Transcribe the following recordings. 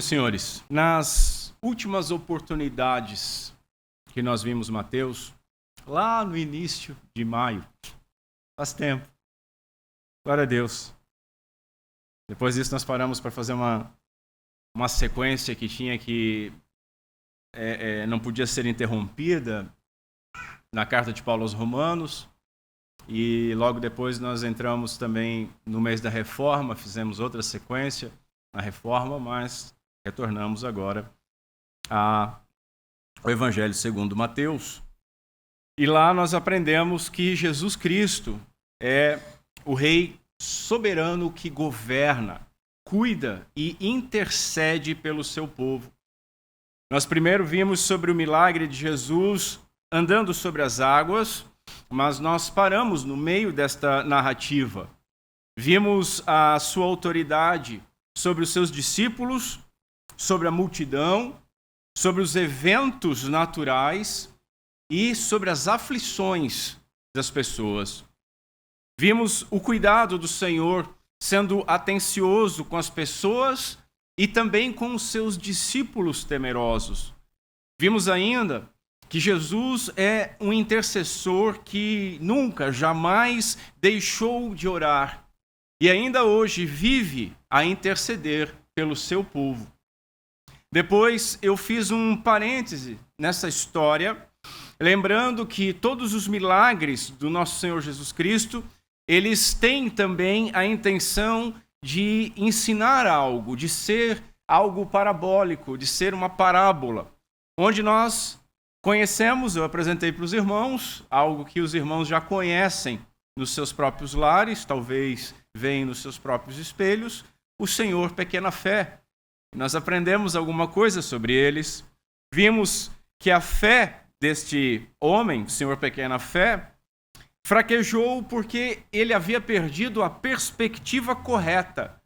meus senhores, nas últimas oportunidades que nós vimos Mateus, lá no início de maio, faz tempo, glória a Deus. Depois disso nós paramos para fazer uma sequência que tinha que não podia ser interrompida na carta de Paulo aos Romanos, e logo depois nós entramos também no mês da Reforma, fizemos outra sequência na Reforma, mas retornamos agora ao Evangelho segundo Mateus. E lá nós aprendemos que Jesus Cristo é o Rei soberano que governa, cuida e intercede pelo seu povo. Nós primeiro vimos sobre o milagre de Jesus andando sobre as águas, mas nós paramos no meio desta narrativa. Vimos a sua autoridade sobre os seus discípulos, sobre a multidão, sobre os eventos naturais e sobre as aflições das pessoas. Vimos o cuidado do Senhor sendo atencioso com as pessoas e também com os seus discípulos temerosos. Vimos ainda que Jesus é um intercessor que nunca, jamais deixou de orar e ainda hoje vive a interceder pelo seu povo. Depois eu fiz um parêntese nessa história, lembrando que todos os milagres do nosso Senhor Jesus Cristo, eles têm também a intenção de ensinar algo, de ser algo parabólico, de ser uma parábola, onde nós conhecemos, eu apresentei para os irmãos, algo que os irmãos já conhecem nos seus próprios lares, talvez veem nos seus próprios espelhos, o Senhor Pequena Fé. Nós aprendemos alguma coisa sobre eles, vimos que a fé deste homem, Senhor Pequena Fé, fraquejou porque ele havia perdido a perspectiva correta,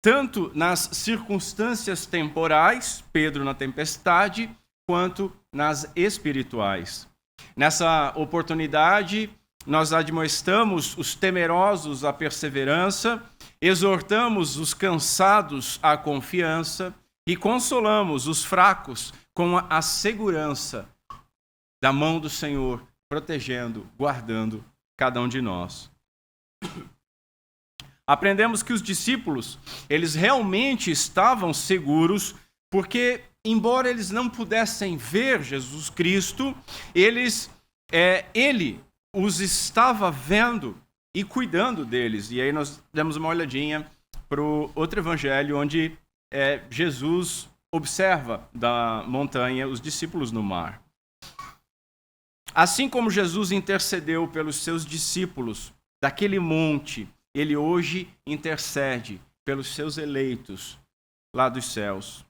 tanto nas circunstâncias temporais, Pedro na tempestade, quanto nas espirituais. Nessa oportunidade, nós admoestamos os temerosos à perseverança, exortamos os cansados à confiança e consolamos os fracos com a segurança da mão do Senhor, protegendo, guardando cada um de nós. Aprendemos que os discípulos, eles realmente estavam seguros, porque, embora eles não pudessem ver Jesus Cristo, ele os estava vendo e cuidando deles. E aí nós demos uma olhadinha para o outro evangelho, onde Jesus observa da montanha os discípulos no mar. Assim como Jesus intercedeu pelos seus discípulos daquele monte, ele hoje intercede pelos seus eleitos lá dos céus.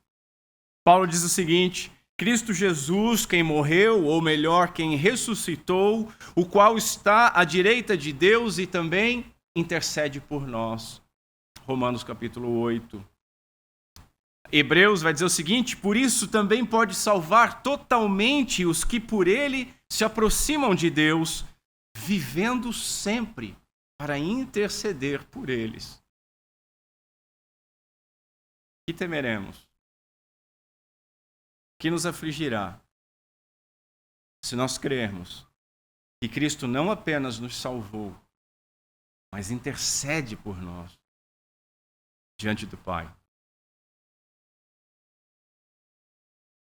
Paulo diz o seguinte: Cristo Jesus, quem morreu, ou melhor, quem ressuscitou, o qual está à direita de Deus e também intercede por nós. Romanos capítulo 8. Hebreus vai dizer o seguinte: por isso também pode salvar totalmente os que por ele se aproximam de Deus, vivendo sempre para interceder por eles. Que temeremos? Que nos afligirá? Se nós crermos que Cristo não apenas nos salvou, mas intercede por nós diante do Pai.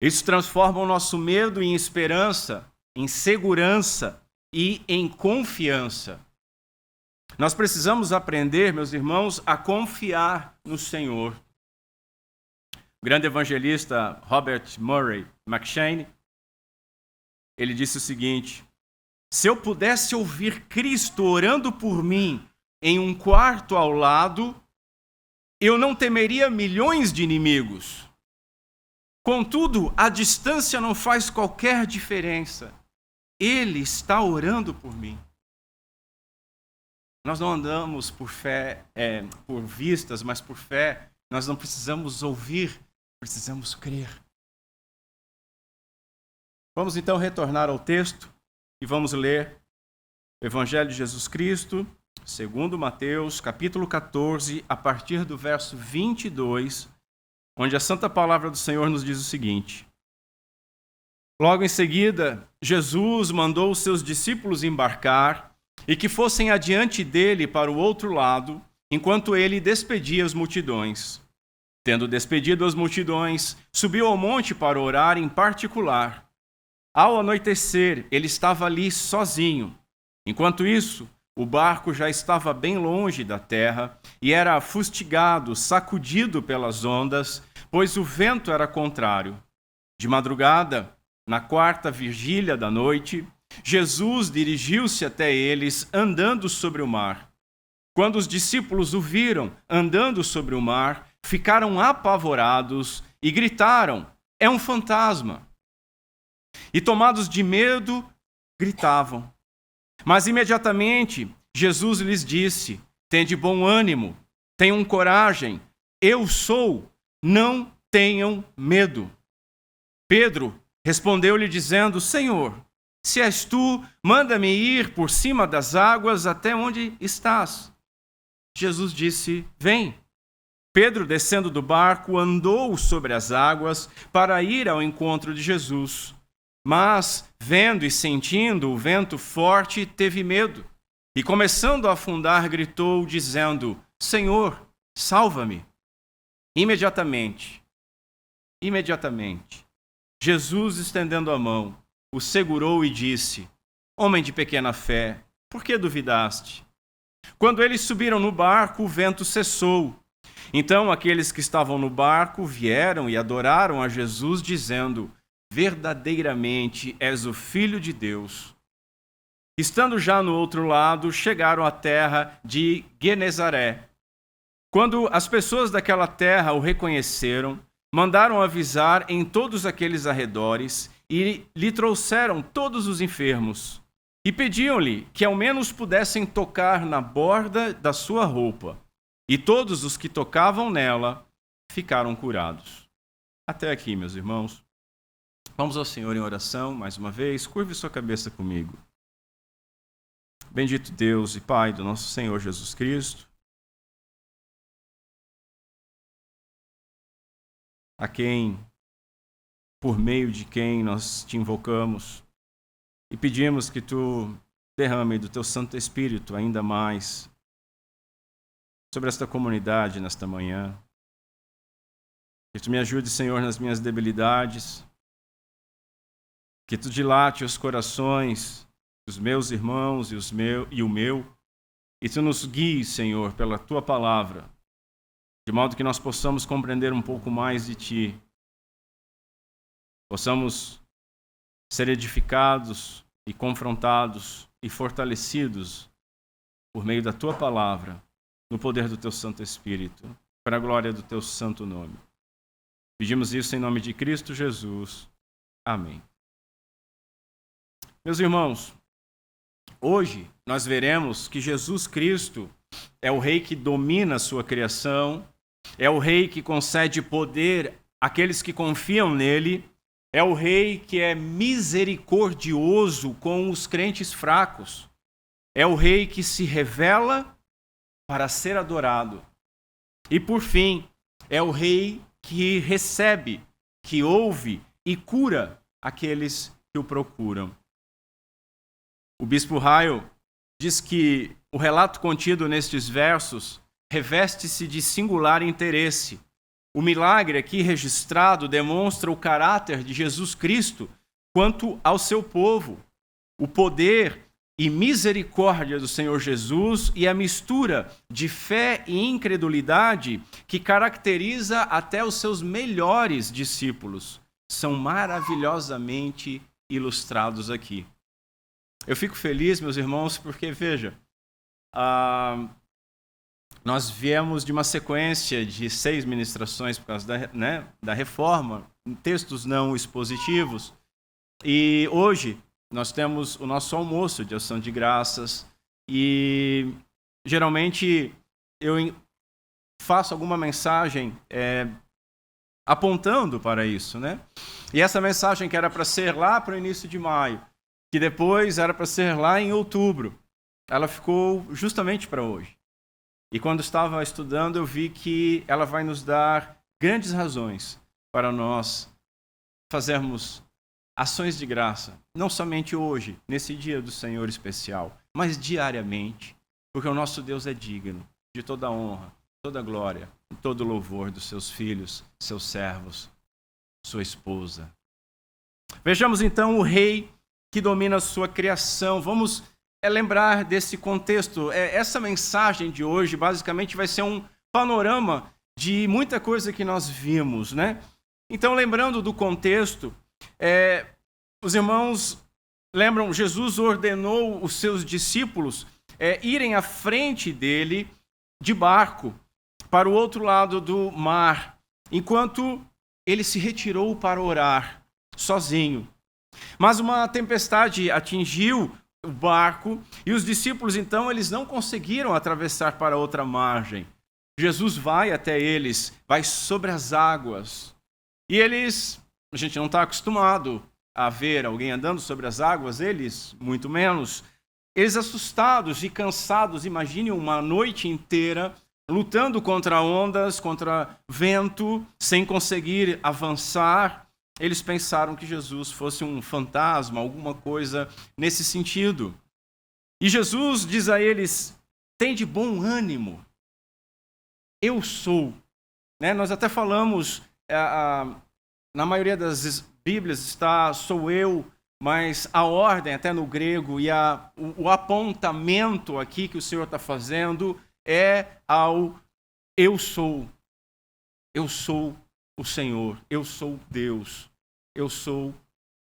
Isso transforma o nosso medo em esperança, em segurança e em confiança. Nós precisamos aprender, meus irmãos, a confiar no Senhor. O grande evangelista Robert Murray McCheyne, ele disse o seguinte: se eu pudesse ouvir Cristo orando por mim em um quarto ao lado, eu não temeria milhões de inimigos. Contudo, a distância não faz qualquer diferença. Ele está orando por mim. Nós não andamos por fé, por vistas, mas por fé. Nós não precisamos ouvir, precisamos crer. Vamos então retornar ao texto e vamos ler o Evangelho de Jesus Cristo, segundo Mateus, capítulo 14, a partir do verso 22 onde a santa palavra do Senhor nos diz o seguinte: logo em seguida, Jesus mandou os seus discípulos embarcar e que fossem adiante dele para o outro lado, enquanto ele despedia as multidões. Tendo despedido as multidões, subiu ao monte para orar em particular. Ao anoitecer, ele estava ali sozinho. Enquanto isso, o barco já estava bem longe da terra e era fustigado, sacudido pelas ondas, pois o vento era contrário. De madrugada, na quarta vigília da noite, Jesus dirigiu-se até eles andando sobre o mar. Quando os discípulos o viram andando sobre o mar, ficaram apavorados e gritaram: "É um fantasma!" E tomados de medo, gritavam. Mas imediatamente Jesus lhes disse: "Tende bom ânimo, tenham coragem, eu sou, não tenham medo." Pedro respondeu-lhe dizendo: "Senhor, se és tu, manda-me ir por cima das águas até onde estás." Jesus disse: "Vem." Pedro, descendo do barco, andou sobre as águas para ir ao encontro de Jesus. Mas, vendo e sentindo o vento forte, teve medo. E, começando a afundar, gritou, dizendo: "Senhor, salva-me." Imediatamente, Jesus, estendendo a mão, o segurou e disse: "Homem de pequena fé, por que duvidaste?" Quando eles subiram no barco, o vento cessou. Então aqueles que estavam no barco vieram e adoraram a Jesus, dizendo: "Verdadeiramente és o Filho de Deus." Estando já no outro lado, chegaram à terra de Genezaré. Quando as pessoas daquela terra o reconheceram, mandaram avisar em todos aqueles arredores e lhe trouxeram todos os enfermos. E pediam-lhe que ao menos pudessem tocar na borda da sua roupa. E todos os que tocavam nela ficaram curados. Até aqui, meus irmãos. Vamos ao Senhor em oração, mais uma vez. Curve sua cabeça comigo. Bendito Deus e Pai do nosso Senhor Jesus Cristo, a quem, por meio de quem nós te invocamos e pedimos que tu derrame do teu Santo Espírito ainda mais sobre esta comunidade nesta manhã. Que tu me ajude, Senhor, nas minhas debilidades. Que tu dilate os corações dos meus irmãos e o meu. E tu nos guies, Senhor, pela tua palavra, de modo que nós possamos compreender um pouco mais de ti. Possamos ser edificados e confrontados e fortalecidos por meio da tua palavra, no poder do teu Santo Espírito, para a glória do teu santo nome. Pedimos isso em nome de Cristo Jesus. Amém. Meus irmãos, hoje nós veremos que Jesus Cristo é o Rei que domina a sua criação, é o Rei que concede poder àqueles que confiam nele, é o Rei que é misericordioso com os crentes fracos, é o Rei que se revela para ser adorado. E por fim, é o Rei que recebe, que ouve e cura aqueles que o procuram. O bispo Ryle diz que o relato contido nestes versos reveste-se de singular interesse. O milagre aqui registrado demonstra o caráter de Jesus Cristo quanto ao seu povo, o poder e misericórdia do Senhor Jesus e a mistura de fé e incredulidade que caracteriza até os seus melhores discípulos são maravilhosamente ilustrados aqui. Eu fico feliz, meus irmãos, porque, veja, nós viemos de uma sequência de 6 ministrações por causa da reforma, textos não expositivos, e hoje nós temos o nosso almoço de ação de graças e geralmente eu faço alguma mensagem apontando para isso, né? E essa mensagem que era para ser lá para o início de maio, que depois era para ser lá em outubro, ela ficou justamente para hoje. E quando estava estudando eu vi que ela vai nos dar grandes razões para nós fazermos ações de graça, não somente hoje, nesse dia do Senhor especial, mas diariamente, porque o nosso Deus é digno de toda honra, toda glória, todo louvor dos seus filhos, seus servos, sua esposa. Vejamos então o rei que domina a sua criação. Vamos lembrar desse contexto. Essa mensagem de hoje basicamente vai ser um panorama de muita coisa que nós vimos, né? Então, lembrando do contexto, os irmãos lembram, Jesus ordenou os seus discípulos irem à frente dele de barco para o outro lado do mar, enquanto ele se retirou para orar sozinho. Mas uma tempestade atingiu o barco e os discípulos, então, eles não conseguiram atravessar para outra margem. Jesus vai até eles, vai sobre as águas. E eles, a gente não está acostumado a ver alguém andando sobre as águas, eles, muito menos. Eles assustados e cansados, imaginem uma noite inteira lutando contra ondas, contra vento, sem conseguir avançar. Eles pensaram que Jesus fosse um fantasma, alguma coisa nesse sentido. E Jesus diz a eles: tem de bom ânimo, eu sou. Nós até falamos, na maioria das Bíblias está sou eu, mas a ordem, até no grego, e o apontamento aqui que o Senhor está fazendo é ao eu sou. Eu sou o Senhor, eu sou Deus, eu sou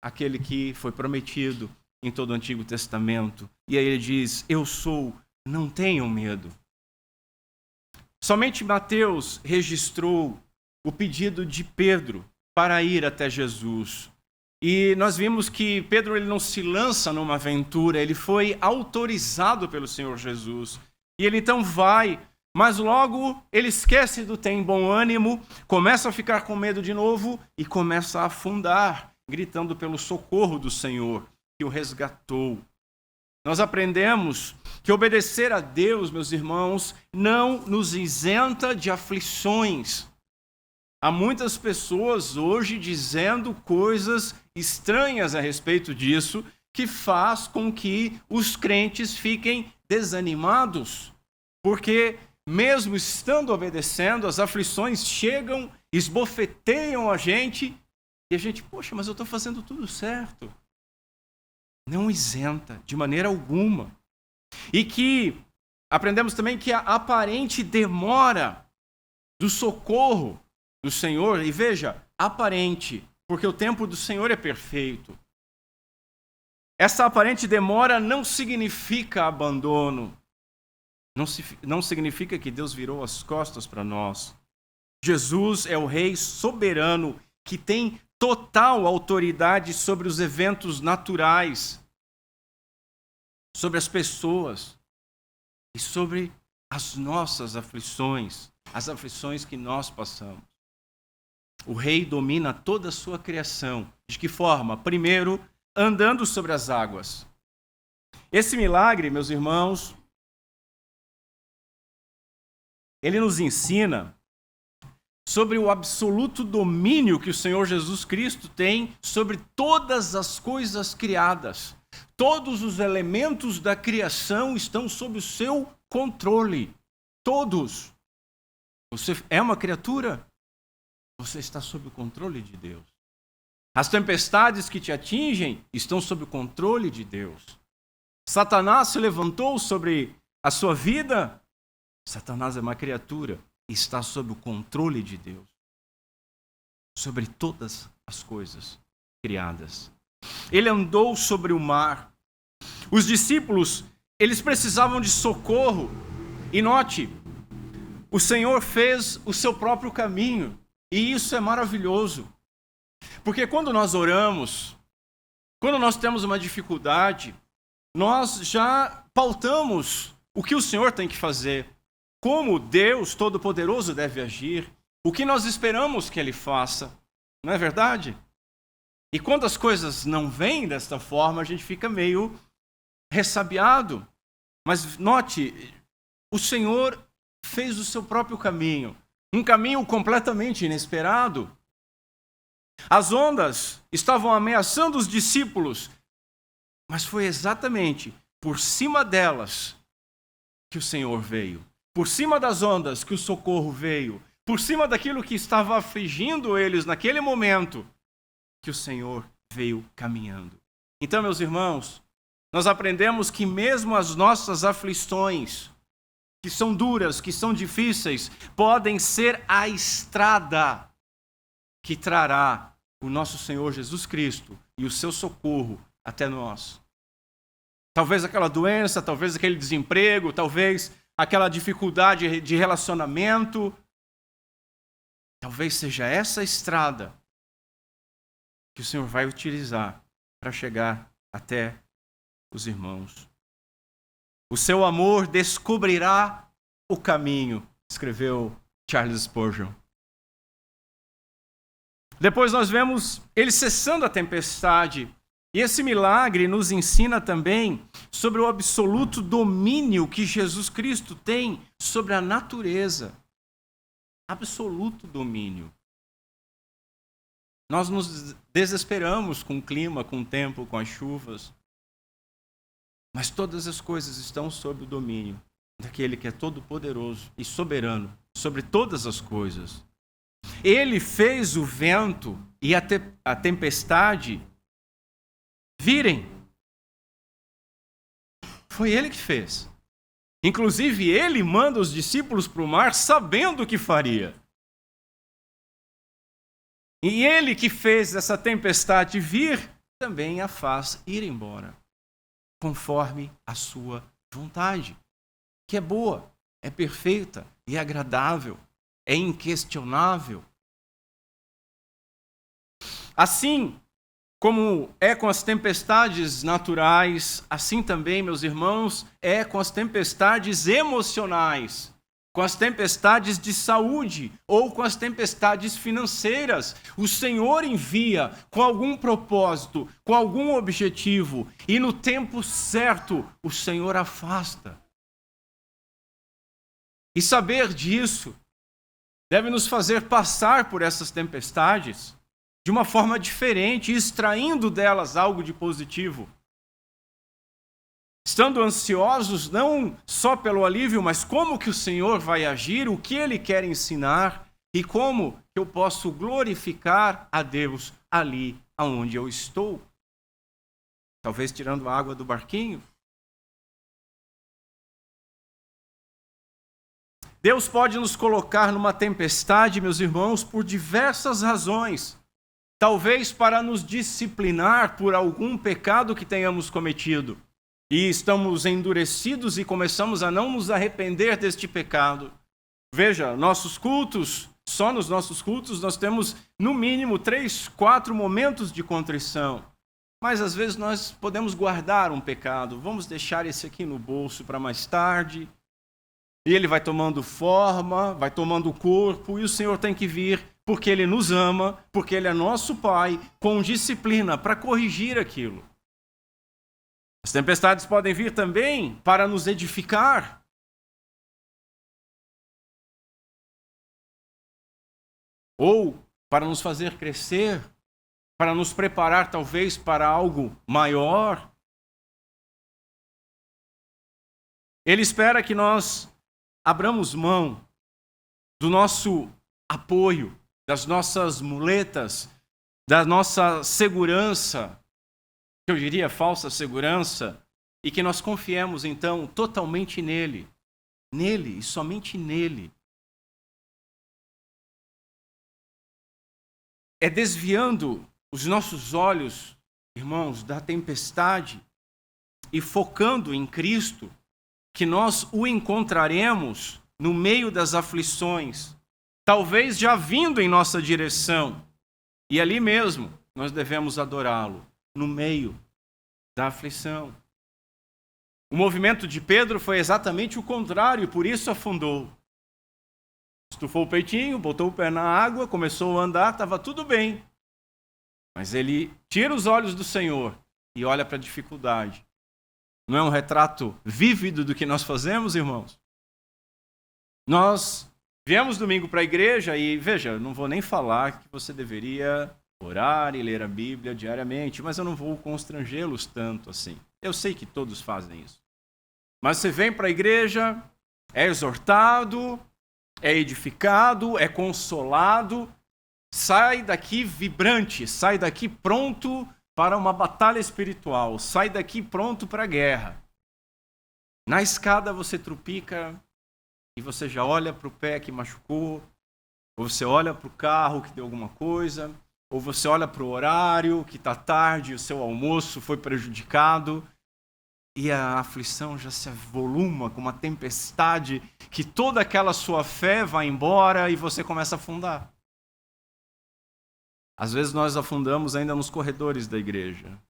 aquele que foi prometido em todo o Antigo Testamento. E aí ele diz: eu sou, não tenham medo. Somente Mateus registrou o pedido de Pedro para ir até Jesus. E nós vimos que Pedro ele não se lança numa aventura, ele foi autorizado pelo Senhor Jesus. E ele então vai, mas logo ele esquece do tem bom ânimo, começa a ficar com medo de novo e começa a afundar, gritando pelo socorro do Senhor, que o resgatou. Nós aprendemos que obedecer a Deus, meus irmãos, não nos isenta de aflições. Há muitas pessoas hoje dizendo coisas estranhas a respeito disso, que faz com que os crentes fiquem desanimados, porque mesmo estando obedecendo, as aflições chegam, esbofeteiam a gente, e a gente, poxa, mas eu estou fazendo tudo certo. Não isenta, de maneira alguma. E que aprendemos também que a aparente demora do socorro do Senhor, e veja, aparente, porque o tempo do Senhor é perfeito. Essa aparente demora não significa abandono, não significa que Deus virou as costas para nós. Jesus é o Rei soberano que tem total autoridade sobre os eventos naturais, sobre as pessoas e sobre as nossas aflições, as aflições que nós passamos. O Rei domina toda a sua criação. De que forma? Primeiro, andando sobre as águas. Esse milagre, meus irmãos, ele nos ensina sobre o absoluto domínio que o Senhor Jesus Cristo tem sobre todas as coisas criadas. Todos os elementos da criação estão sob o seu controle. Todos. Você é uma criatura? Você está sob o controle de Deus. As tempestades que te atingem estão sob o controle de Deus. Satanás se levantou sobre a sua vida. Satanás é uma criatura e está sob o controle de Deus. Sobre todas as coisas criadas. Ele andou sobre o mar. Os discípulos, eles precisavam de socorro. E note, o Senhor fez o seu próprio caminho. E isso é maravilhoso. Porque quando nós oramos, quando nós temos uma dificuldade, nós já pautamos o que o Senhor tem que fazer. Como Deus Todo-Poderoso deve agir. O que nós esperamos que Ele faça. Não é verdade? E quando as coisas não vêm desta forma, a gente fica meio ressabiado. Mas note, o Senhor fez o seu próprio caminho. Um caminho completamente inesperado. As ondas estavam ameaçando os discípulos, mas foi exatamente por cima delas que o Senhor veio. Por cima das ondas que o socorro veio. Por cima daquilo que estava afligindo eles naquele momento, que o Senhor veio caminhando. Então, meus irmãos, nós aprendemos que mesmo as nossas aflições, que são duras, que são difíceis, podem ser a estrada que trará o nosso Senhor Jesus Cristo e o seu socorro até nós. Talvez aquela doença, talvez aquele desemprego, talvez aquela dificuldade de relacionamento, talvez seja essa estrada que o Senhor vai utilizar para chegar até os irmãos. O seu amor descobrirá o caminho, escreveu Charles Spurgeon. Depois nós vemos ele cessando a tempestade. E esse milagre nos ensina também sobre o absoluto domínio que Jesus Cristo tem sobre a natureza. Absoluto domínio. Nós nos desesperamos com o clima, com o tempo, com as chuvas. Mas todas as coisas estão sob o domínio daquele que é todo-poderoso e soberano sobre todas as coisas. Ele fez o vento e a tempestade virem. Foi ele que fez. Inclusive, ele manda os discípulos para o mar sabendo o que faria. E ele que fez essa tempestade vir, também a faz ir embora, conforme a sua vontade, que é boa, é perfeita, é agradável, é inquestionável. Assim como é com as tempestades naturais, assim também, meus irmãos, é com as tempestades emocionais, com as tempestades de saúde ou com as tempestades financeiras. O Senhor envia com algum propósito, com algum objetivo, e no tempo certo o Senhor afasta. E saber disso deve nos fazer passar por essas tempestades de uma forma diferente, extraindo delas algo de positivo. Estando ansiosos não só pelo alívio, mas como que o Senhor vai agir, o que Ele quer ensinar e como que eu posso glorificar a Deus ali onde eu estou. Talvez tirando a água do barquinho. Deus pode nos colocar numa tempestade, meus irmãos, por diversas razões. Talvez para nos disciplinar por algum pecado que tenhamos cometido. E estamos endurecidos e começamos a não nos arrepender deste pecado. Veja, nossos cultos, só nos nossos cultos nós temos no mínimo 3, 4 momentos de contrição. Mas às vezes nós podemos guardar um pecado. Vamos deixar esse aqui no bolso para mais tarde. E ele vai tomando forma, vai tomando corpo, e o Senhor tem que vir porque Ele nos ama, porque Ele é nosso Pai, com disciplina para corrigir aquilo. As tempestades podem vir também para nos edificar. Ou para nos fazer crescer, para nos preparar talvez para algo maior. Ele espera que nós abramos mão do nosso apoio, das nossas muletas, da nossa segurança, eu diria falsa segurança, e que nós confiemos então totalmente nele, nele e somente nele. É desviando os nossos olhos, irmãos, da tempestade e focando em Cristo, que nós o encontraremos no meio das aflições, talvez já vindo em nossa direção, e ali mesmo nós devemos adorá-lo, no meio da aflição. O movimento de Pedro foi exatamente o contrário, por isso afundou. Estufou o peitinho, botou o pé na água, começou a andar, estava tudo bem. Mas ele tira os olhos do Senhor e olha para a dificuldade. Não é um retrato vívido do que nós fazemos, irmãos? Nós Viemos domingo para a igreja e, veja, eu não vou nem falar que você deveria orar e ler a Bíblia diariamente, mas eu não vou constrangê-los tanto assim. Eu sei que todos fazem isso. Mas você vem para a igreja, é exortado, é edificado, é consolado, sai daqui vibrante, sai daqui pronto para uma batalha espiritual, sai daqui pronto para a guerra. Na escada você trupica e você já olha para o pé que machucou, ou você olha para o carro que deu alguma coisa, ou você olha para o horário que está tarde, o seu almoço foi prejudicado, e a aflição já se avoluma com uma tempestade que toda aquela sua fé vai embora e você começa a afundar. Às vezes nós afundamos ainda nos corredores da igreja.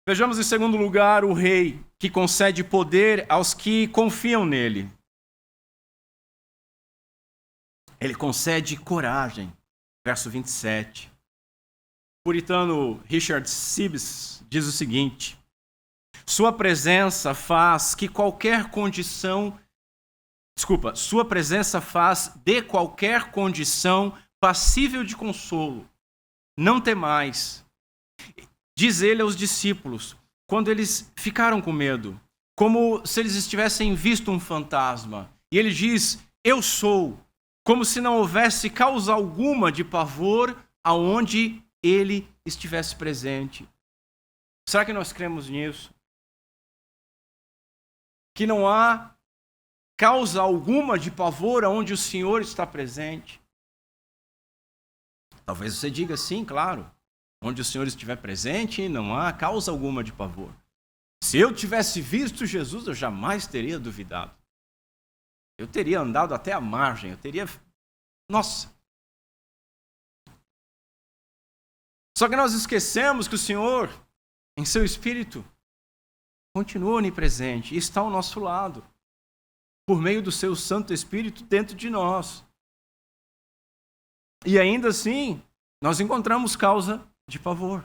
Vejamos em segundo lugar o rei que concede poder aos que confiam nele. Ele concede coragem. Verso 27. O puritano Richard Sibbes diz o seguinte: sua presença faz de qualquer condição passível de consolo. Não temais. Diz ele aos discípulos, quando eles ficaram com medo, como se eles tivessem visto um fantasma. E ele diz, eu sou, como se não houvesse causa alguma de pavor aonde ele estivesse presente. Será que nós cremos nisso? Que não há causa alguma de pavor aonde o Senhor está presente? Talvez você diga sim, claro. Onde o Senhor estiver presente, não há causa alguma de pavor. Se eu tivesse visto Jesus, eu jamais teria duvidado. Eu teria andado até a margem, eu teria... Nossa! Só que nós esquecemos que o Senhor, em seu Espírito, continua onipresente e está ao nosso lado, por meio do seu Santo Espírito dentro de nós. E ainda assim, nós encontramos causa de pavor.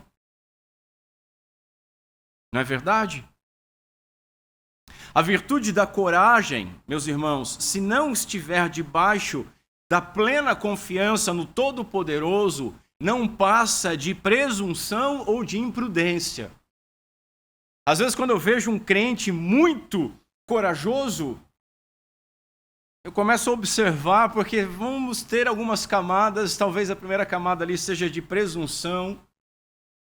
Não é verdade? A virtude da coragem, meus irmãos, se não estiver debaixo da plena confiança no Todo-Poderoso, não passa de presunção ou de imprudência. Às vezes, quando eu vejo um crente muito corajoso, eu começo a observar, porque vamos ter algumas camadas, talvez a primeira camada ali seja de presunção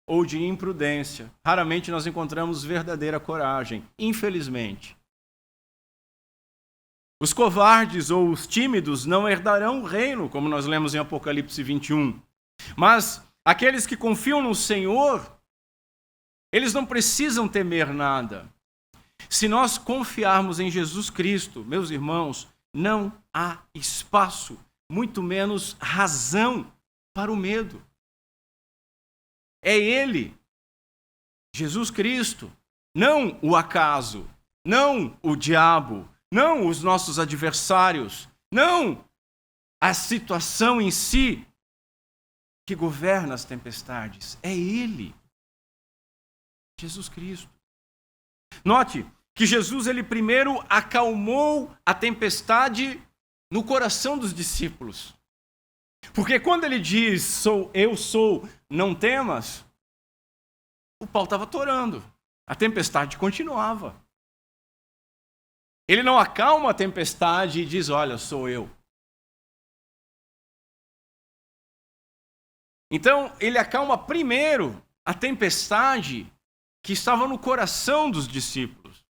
ou de imprudência. Raramente nós encontramos verdadeira coragem, infelizmente. Os covardes ou os tímidos não herdarão o reino, como nós lemos em Apocalipse 21. Mas aqueles que confiam no Senhor, eles não precisam temer nada. Se nós confiarmos em Jesus Cristo, meus irmãos, não há espaço, muito menos razão para o medo. É Ele, Jesus Cristo, não o acaso, não o diabo, não os nossos adversários, não a situação em si que governa as tempestades. É Ele, Jesus Cristo. Note que Jesus, ele primeiro acalmou a tempestade no coração dos discípulos. Porque quando ele diz, eu sou, não temas, o pau estava torando. A tempestade continuava. Ele não acalma a tempestade e diz, olha, sou eu. Então, ele acalma primeiro a tempestade que estava no coração dos discípulos.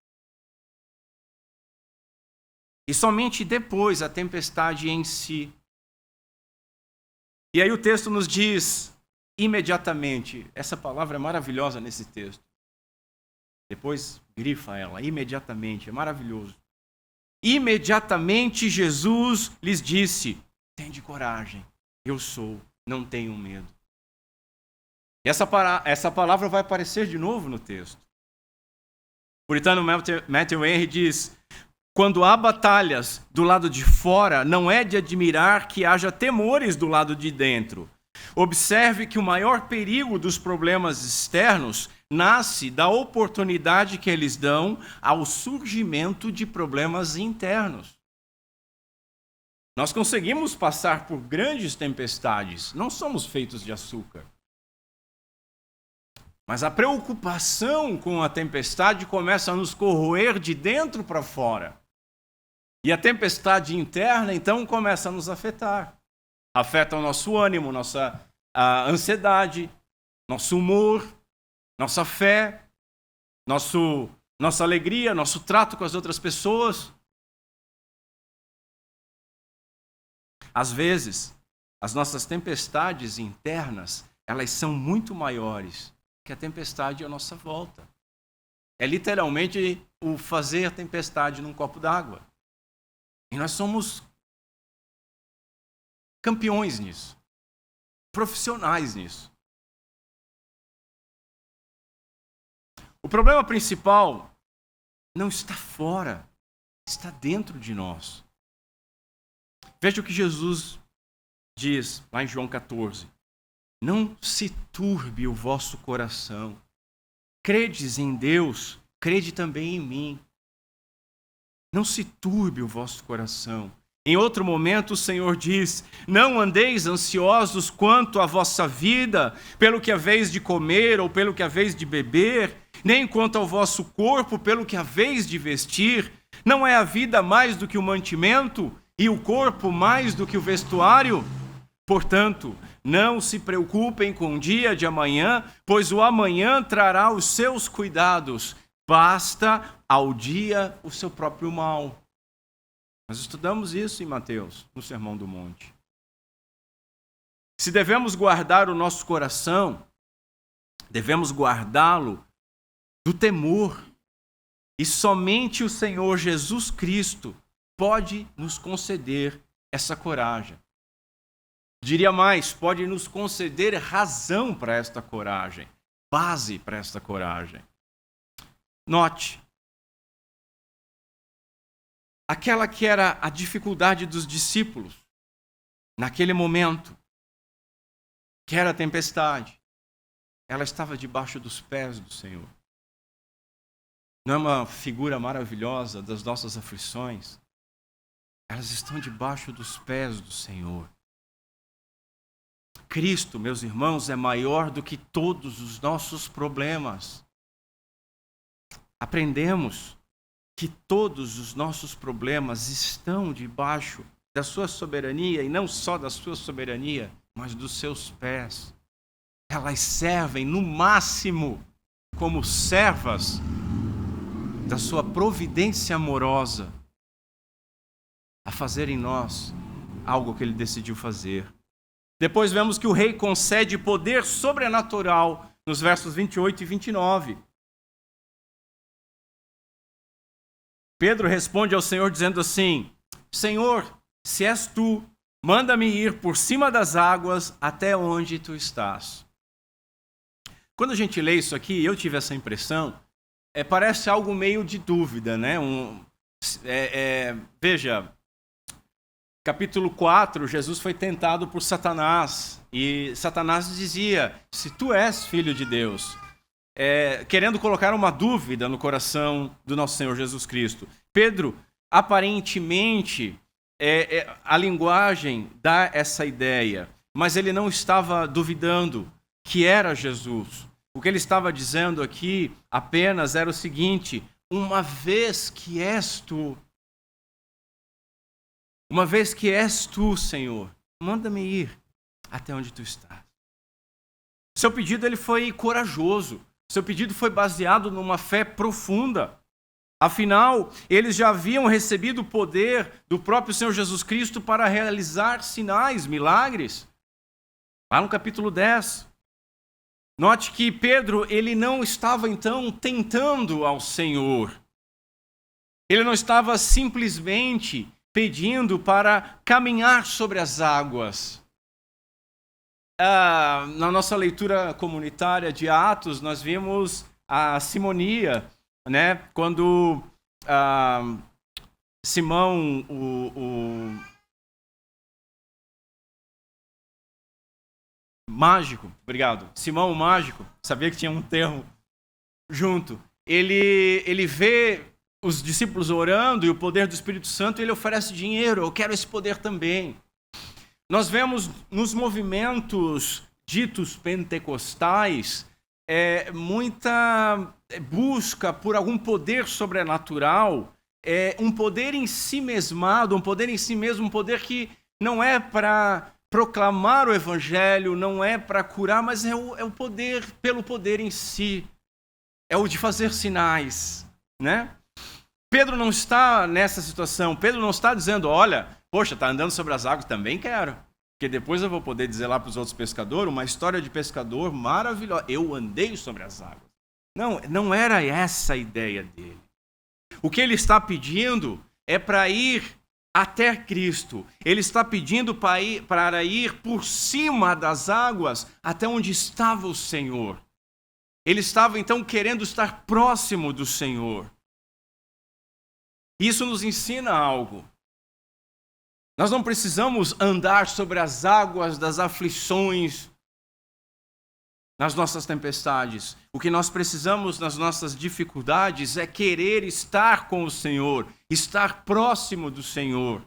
E somente depois a tempestade em si. E aí o texto nos diz, imediatamente, essa palavra é maravilhosa nesse texto. Depois grifa ela, imediatamente, é maravilhoso. Imediatamente Jesus lhes disse, tende coragem, eu sou, não tenham medo. E essa palavra vai aparecer de novo no texto. O puritano Matthew Henry diz, quando há batalhas do lado de fora, não é de admirar que haja temores do lado de dentro. Observe que o maior perigo dos problemas externos nasce da oportunidade que eles dão ao surgimento de problemas internos. Nós conseguimos passar por grandes tempestades, não somos feitos de açúcar. Mas a preocupação com a tempestade começa a nos corroer de dentro para fora. E a tempestade interna, então, começa a nos afetar. Afeta o nosso ânimo, nossa ansiedade, nosso humor, nossa fé, nossa alegria, nosso trato com as outras pessoas. Às vezes, as nossas tempestades internas, elas são muito maiores que a tempestade à nossa volta. É literalmente o fazer a tempestade num copo d'água. E nós somos campeões nisso, profissionais nisso. O problema principal não está fora, está dentro de nós. Veja o que Jesus diz lá em João 14. Não se turbe o vosso coração. Credes em Deus, crede também em mim. Não se turbe o vosso coração. Em outro momento o Senhor diz, não andeis ansiosos quanto à vossa vida, pelo que haveis de comer ou pelo que haveis de beber, nem quanto ao vosso corpo, pelo que haveis de vestir. Não é a vida mais do que o mantimento e o corpo mais do que o vestuário? Portanto, não se preocupem com o dia de amanhã, pois o amanhã trará os seus cuidados. Basta ao dia o seu próprio mal. Nós estudamos isso em Mateus, no Sermão do Monte. Se devemos guardar o nosso coração, devemos guardá-lo do temor. E somente o Senhor Jesus Cristo pode nos conceder essa coragem. Diria mais, pode nos conceder razão para esta coragem, base para esta coragem. Note, aquela que era a dificuldade dos discípulos, naquele momento, que era a tempestade, ela estava debaixo dos pés do Senhor. Não é uma figura maravilhosa das nossas aflições? Elas estão debaixo dos pés do Senhor. Cristo, meus irmãos, é maior do que todos os nossos problemas. Aprendemos que todos os nossos problemas estão debaixo da sua soberania, e não só da sua soberania, mas dos seus pés. Elas servem, no máximo, como servas da sua providência amorosa, a fazer em nós algo que ele decidiu fazer. Depois vemos que o rei concede poder sobrenatural nos versos 28 e 29. Pedro responde ao Senhor dizendo assim, Senhor, se és tu, manda-me ir por cima das águas até onde tu estás. Quando a gente lê isso aqui, eu tive essa impressão, parece algo meio de dúvida, né? Veja, capítulo 4, Jesus foi tentado por Satanás, e Satanás dizia, se tu és filho de Deus, querendo colocar uma dúvida no coração do nosso Senhor Jesus Cristo. Pedro, aparentemente, a linguagem dá essa ideia, mas ele não estava duvidando que era Jesus. O que ele estava dizendo aqui apenas era o seguinte, uma vez que és tu, Senhor, manda-me ir até onde tu estás. Seu pedido ele foi corajoso. Seu pedido foi baseado numa fé profunda. Afinal, eles já haviam recebido o poder do próprio Senhor Jesus Cristo para realizar sinais, milagres. Lá no capítulo 10. Note que Pedro, ele não estava então tentando ao Senhor. Ele não estava simplesmente pedindo para caminhar sobre as águas. Na nossa leitura comunitária de Atos, nós vimos a simonia, né? Quando Simão, mágico, obrigado. Simão o mágico, sabia que tinha um termo junto. Ele vê os discípulos orando e o poder do Espírito Santo, e ele oferece dinheiro. Eu quero esse poder também. Nós vemos nos movimentos ditos pentecostais muita busca por algum poder sobrenatural, um poder em si mesmado, um poder em si mesmo, um poder que não é para proclamar o evangelho, não é para curar, mas é o poder pelo poder em si. É o de fazer sinais, né? Pedro não está nessa situação. Pedro não está dizendo, olha, poxa, está andando sobre as águas, também quero. Porque depois eu vou poder dizer lá para os outros pescadores, uma história de pescador maravilhosa. Eu andei sobre as águas. Não era essa a ideia dele. O que ele está pedindo é para ir até Cristo. Ele está pedindo para ir por cima das águas até onde estava o Senhor. Ele estava então querendo estar próximo do Senhor. Isso nos ensina algo. Nós não precisamos andar sobre as águas das aflições, nas nossas tempestades. O que nós precisamos nas nossas dificuldades é querer estar com o Senhor, estar próximo do Senhor.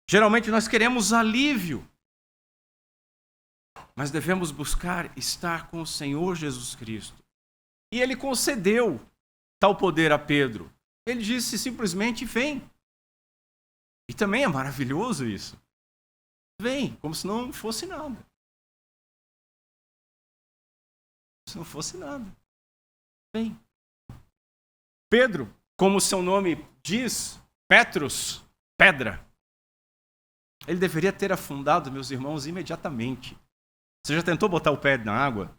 Geralmente nós queremos alívio, mas devemos buscar estar com o Senhor Jesus Cristo. E ele concedeu tal poder a Pedro. Ele disse simplesmente, vem. E também é maravilhoso isso. Vem, como se não fosse nada. Se não fosse nada. Vem. Pedro, como seu nome diz, Petros, pedra. Ele deveria ter afundado, meus irmãos, imediatamente. Você já tentou botar o pé na água?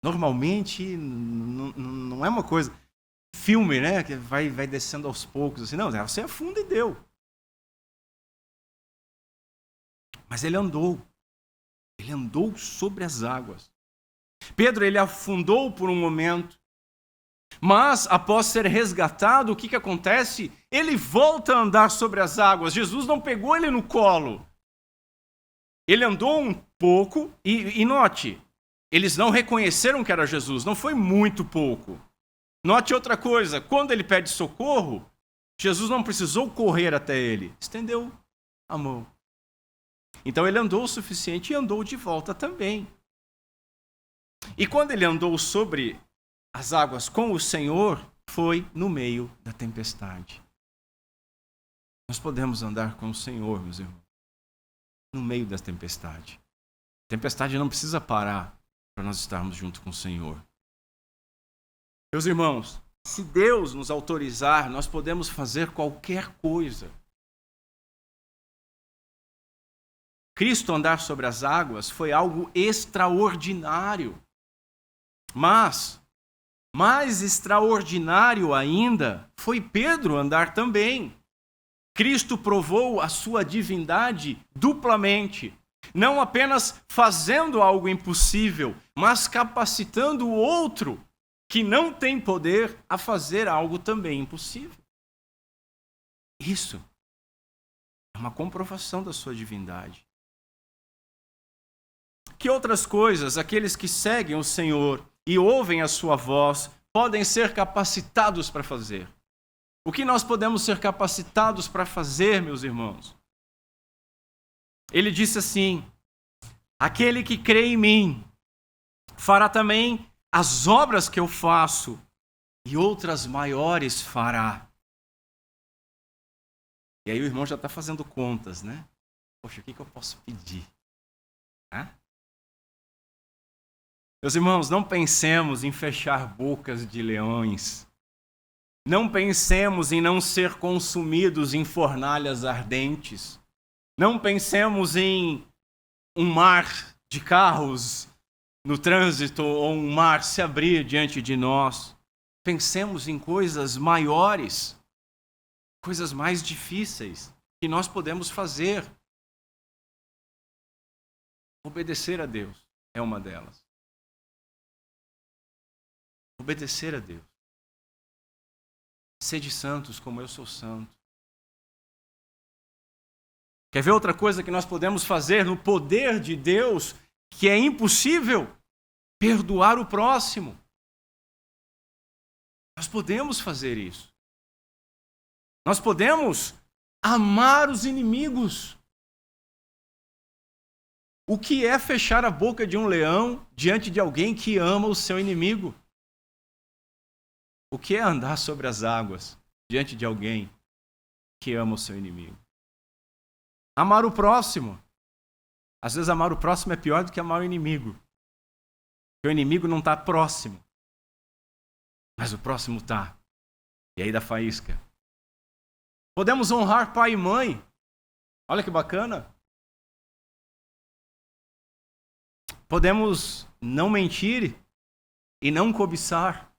Normalmente não é uma coisa filme, né, que vai descendo aos poucos assim. Não, você afunda e deu. Mas ele andou sobre as águas. Pedro, ele afundou por um momento, mas após ser resgatado, o que acontece? Ele volta a andar sobre as águas. Jesus não pegou ele no colo. Ele andou um pouco e note, eles não reconheceram que era Jesus, não foi muito pouco. Note outra coisa, quando ele pede socorro, Jesus não precisou correr até ele, estendeu a mão. Então ele andou o suficiente e andou de volta também. E quando ele andou sobre as águas com o Senhor, foi no meio da tempestade. Nós podemos andar com o Senhor, meus irmãos, no meio da tempestade. A tempestade não precisa parar para nós estarmos junto com o Senhor. Meus irmãos, se Deus nos autorizar, nós podemos fazer qualquer coisa. Cristo andar sobre as águas foi algo extraordinário. Mas, mais extraordinário ainda, foi Pedro andar também. Cristo provou a sua divindade duplamente. Não apenas fazendo algo impossível, mas capacitando o outro que não tem poder a fazer algo também impossível. Isso é uma comprovação da sua divindade. Que outras coisas aqueles que seguem o Senhor e ouvem a sua voz podem ser capacitados para fazer? O que nós podemos ser capacitados para fazer, meus irmãos? Ele disse assim: aquele que crê em mim fará também as obras que eu faço e outras maiores fará. E aí o irmão já está fazendo contas, né? Poxa, o que eu posso pedir? Meus irmãos, não pensemos em fechar bocas de leões. Não pensemos em não ser consumidos em fornalhas ardentes. Não pensemos em um mar de carros no trânsito ou um mar se abrir diante de nós. Pensemos em coisas maiores, coisas mais difíceis que nós podemos fazer. Obedecer a Deus é uma delas. Obedecer a Deus. Sede santos como eu sou santo. Quer ver outra coisa que nós podemos fazer no poder de Deus que é impossível? perdoar o próximo. Nós podemos fazer isso. Nós podemos amar os inimigos. O que é fechar a boca de um leão diante de alguém que ama o seu inimigo? O que é andar sobre as águas diante de alguém que ama o seu inimigo? Amar o próximo. Às vezes amar o próximo é pior do que amar o inimigo. Porque o inimigo não está próximo. Mas o próximo está. E aí dá faísca. Podemos honrar pai e mãe. Olha que bacana. Podemos não mentir e não cobiçar.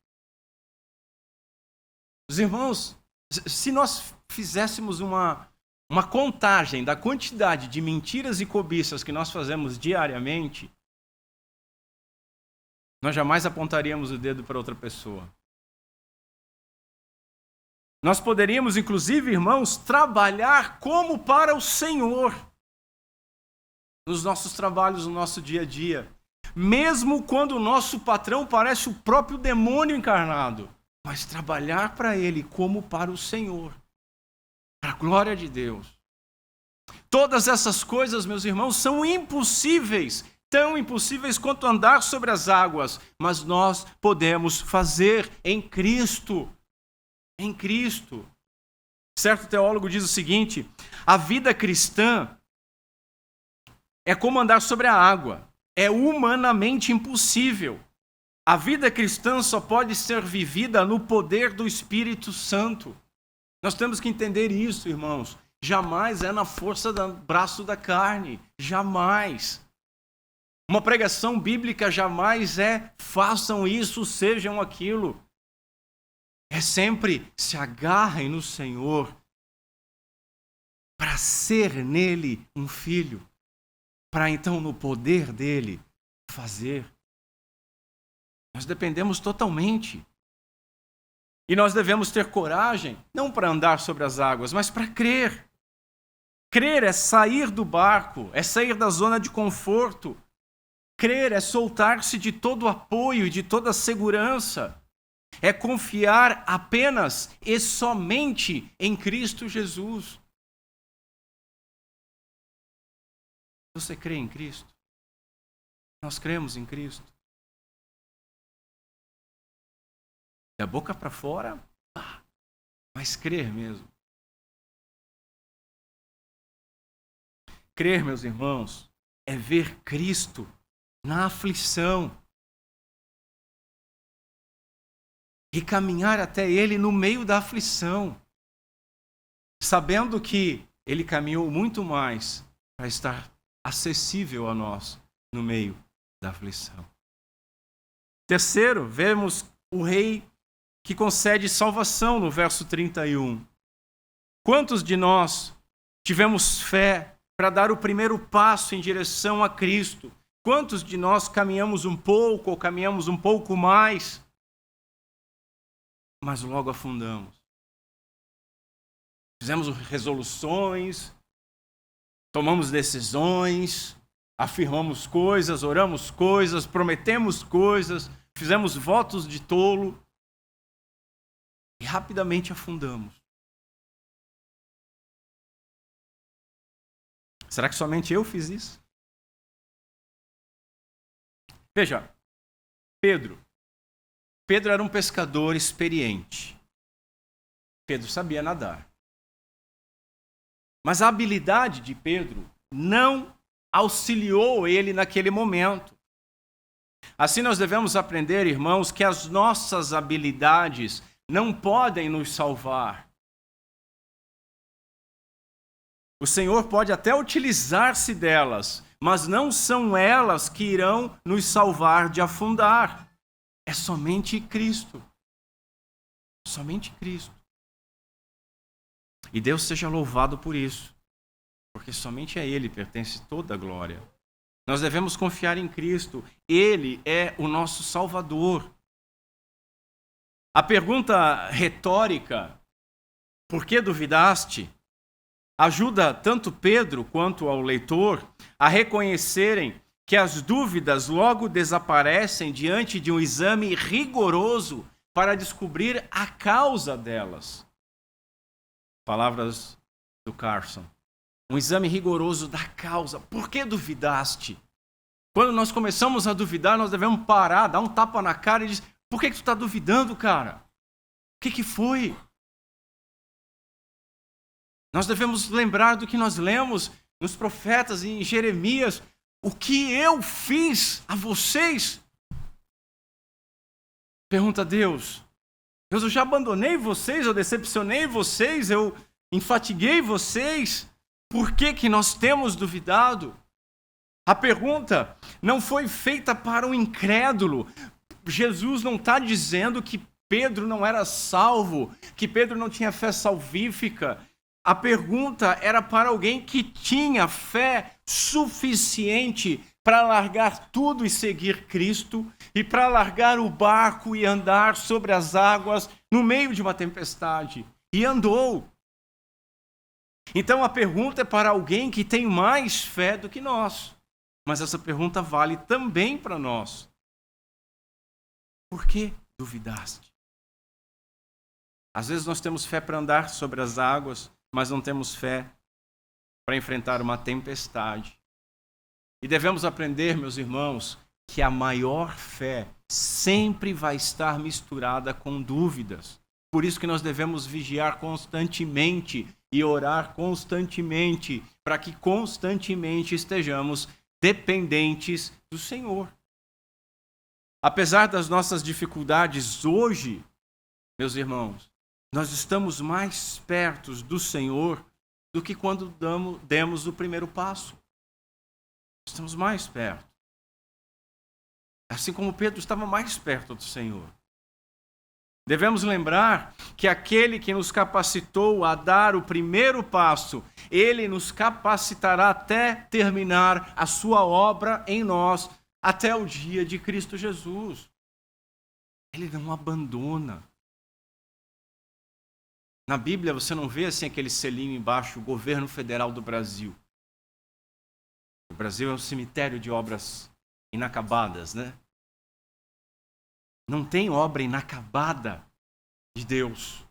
Os irmãos, se nós fizéssemos uma contagem da quantidade de mentiras e cobiças que nós fazemos diariamente, nós jamais apontaríamos o dedo para outra pessoa. Nós poderíamos, inclusive, irmãos, trabalhar como para o Senhor nos nossos trabalhos, no nosso dia a dia. Mesmo quando o nosso patrão parece o próprio demônio encarnado, mas trabalhar para ele como para o Senhor, para a glória de Deus. Todas essas coisas, meus irmãos, são impossíveis, tão impossíveis quanto andar sobre as águas, mas nós podemos fazer em Cristo. Em Cristo. Certo teólogo diz o seguinte: a vida cristã é como andar sobre a água. É humanamente impossível. A vida cristã só pode ser vivida no poder do Espírito Santo. Nós temos que entender isso, irmãos. Jamais é na força do braço da carne. Jamais. Uma pregação bíblica jamais é façam isso, sejam aquilo. É sempre se agarrem no Senhor para ser nele um filho, para então no poder dele fazer. Nós dependemos totalmente. E nós devemos ter coragem, não para andar sobre as águas, mas para crer. Crer é sair do barco, é sair da zona de conforto. Crer é soltar-se de todo o apoio e de toda a segurança. É confiar apenas e somente em Cristo Jesus. Você crê em Cristo? Nós cremos em Cristo. Da boca para fora, mas crer mesmo. Crer, meus irmãos, é ver Cristo na aflição e caminhar até Ele no meio da aflição, sabendo que Ele caminhou muito mais para estar acessível a nós no meio da aflição. Terceiro, vemos o Rei que concede salvação no verso 31. Quantos de nós tivemos fé para dar o primeiro passo em direção a Cristo? Quantos de nós caminhamos um pouco ou caminhamos um pouco mais, mas logo afundamos? Fizemos resoluções, tomamos decisões, afirmamos coisas, oramos coisas, prometemos coisas, fizemos votos de tolo e rapidamente afundamos. Será que somente eu fiz isso? Veja, Pedro era um pescador experiente. Pedro sabia nadar. Mas a habilidade de Pedro não auxiliou ele naquele momento. Assim nós devemos aprender, irmãos, que as nossas habilidades não podem nos salvar. O Senhor pode até utilizar-se delas, mas não são elas que irão nos salvar de afundar. É somente Cristo. Somente Cristo. E Deus seja louvado por isso, porque somente a Ele pertence toda a glória. Nós devemos confiar em Cristo. Ele é o nosso Salvador. A pergunta retórica, por que duvidaste? Ajuda tanto Pedro quanto ao leitor a reconhecerem que as dúvidas logo desaparecem diante de um exame rigoroso para descobrir a causa delas. Palavras do Carson. Um exame rigoroso da causa. Por que duvidaste? Quando nós começamos a duvidar, nós devemos parar, dar um tapa na cara e dizer: por que tu está duvidando, cara? O que foi? Nós devemos lembrar do que nós lemos nos profetas e em Jeremias. O que eu fiz a vocês? Pergunta Deus. Eu já abandonei vocês, eu decepcionei vocês, eu enfatiguei vocês. Por que nós temos duvidado? A pergunta não foi feita para o incrédulo. Jesus não está dizendo que Pedro não era salvo, que Pedro não tinha fé salvífica. A pergunta era para alguém que tinha fé suficiente para largar tudo e seguir Cristo, e para largar o barco e andar sobre as águas no meio de uma tempestade. E andou. Então a pergunta é para alguém que tem mais fé do que nós. Mas essa pergunta vale também para nós. Por que duvidaste? Às vezes nós temos fé para andar sobre as águas, mas não temos fé para enfrentar uma tempestade. E devemos aprender, meus irmãos, que a maior fé sempre vai estar misturada com dúvidas. Por isso que nós devemos vigiar constantemente e orar constantemente, para que constantemente estejamos dependentes do Senhor. Apesar das nossas dificuldades hoje, meus irmãos, nós estamos mais perto do Senhor do que quando demos o primeiro passo. Estamos mais perto. Assim como Pedro estava mais perto do Senhor. Devemos lembrar que aquele que nos capacitou a dar o primeiro passo, ele nos capacitará até terminar a sua obra em nós, até o dia de Cristo Jesus. Ele não abandona. Na Bíblia você não vê assim aquele selinho embaixo, Governo Federal do Brasil. O Brasil é um cemitério de obras inacabadas, né? Não tem obra inacabada de Deus.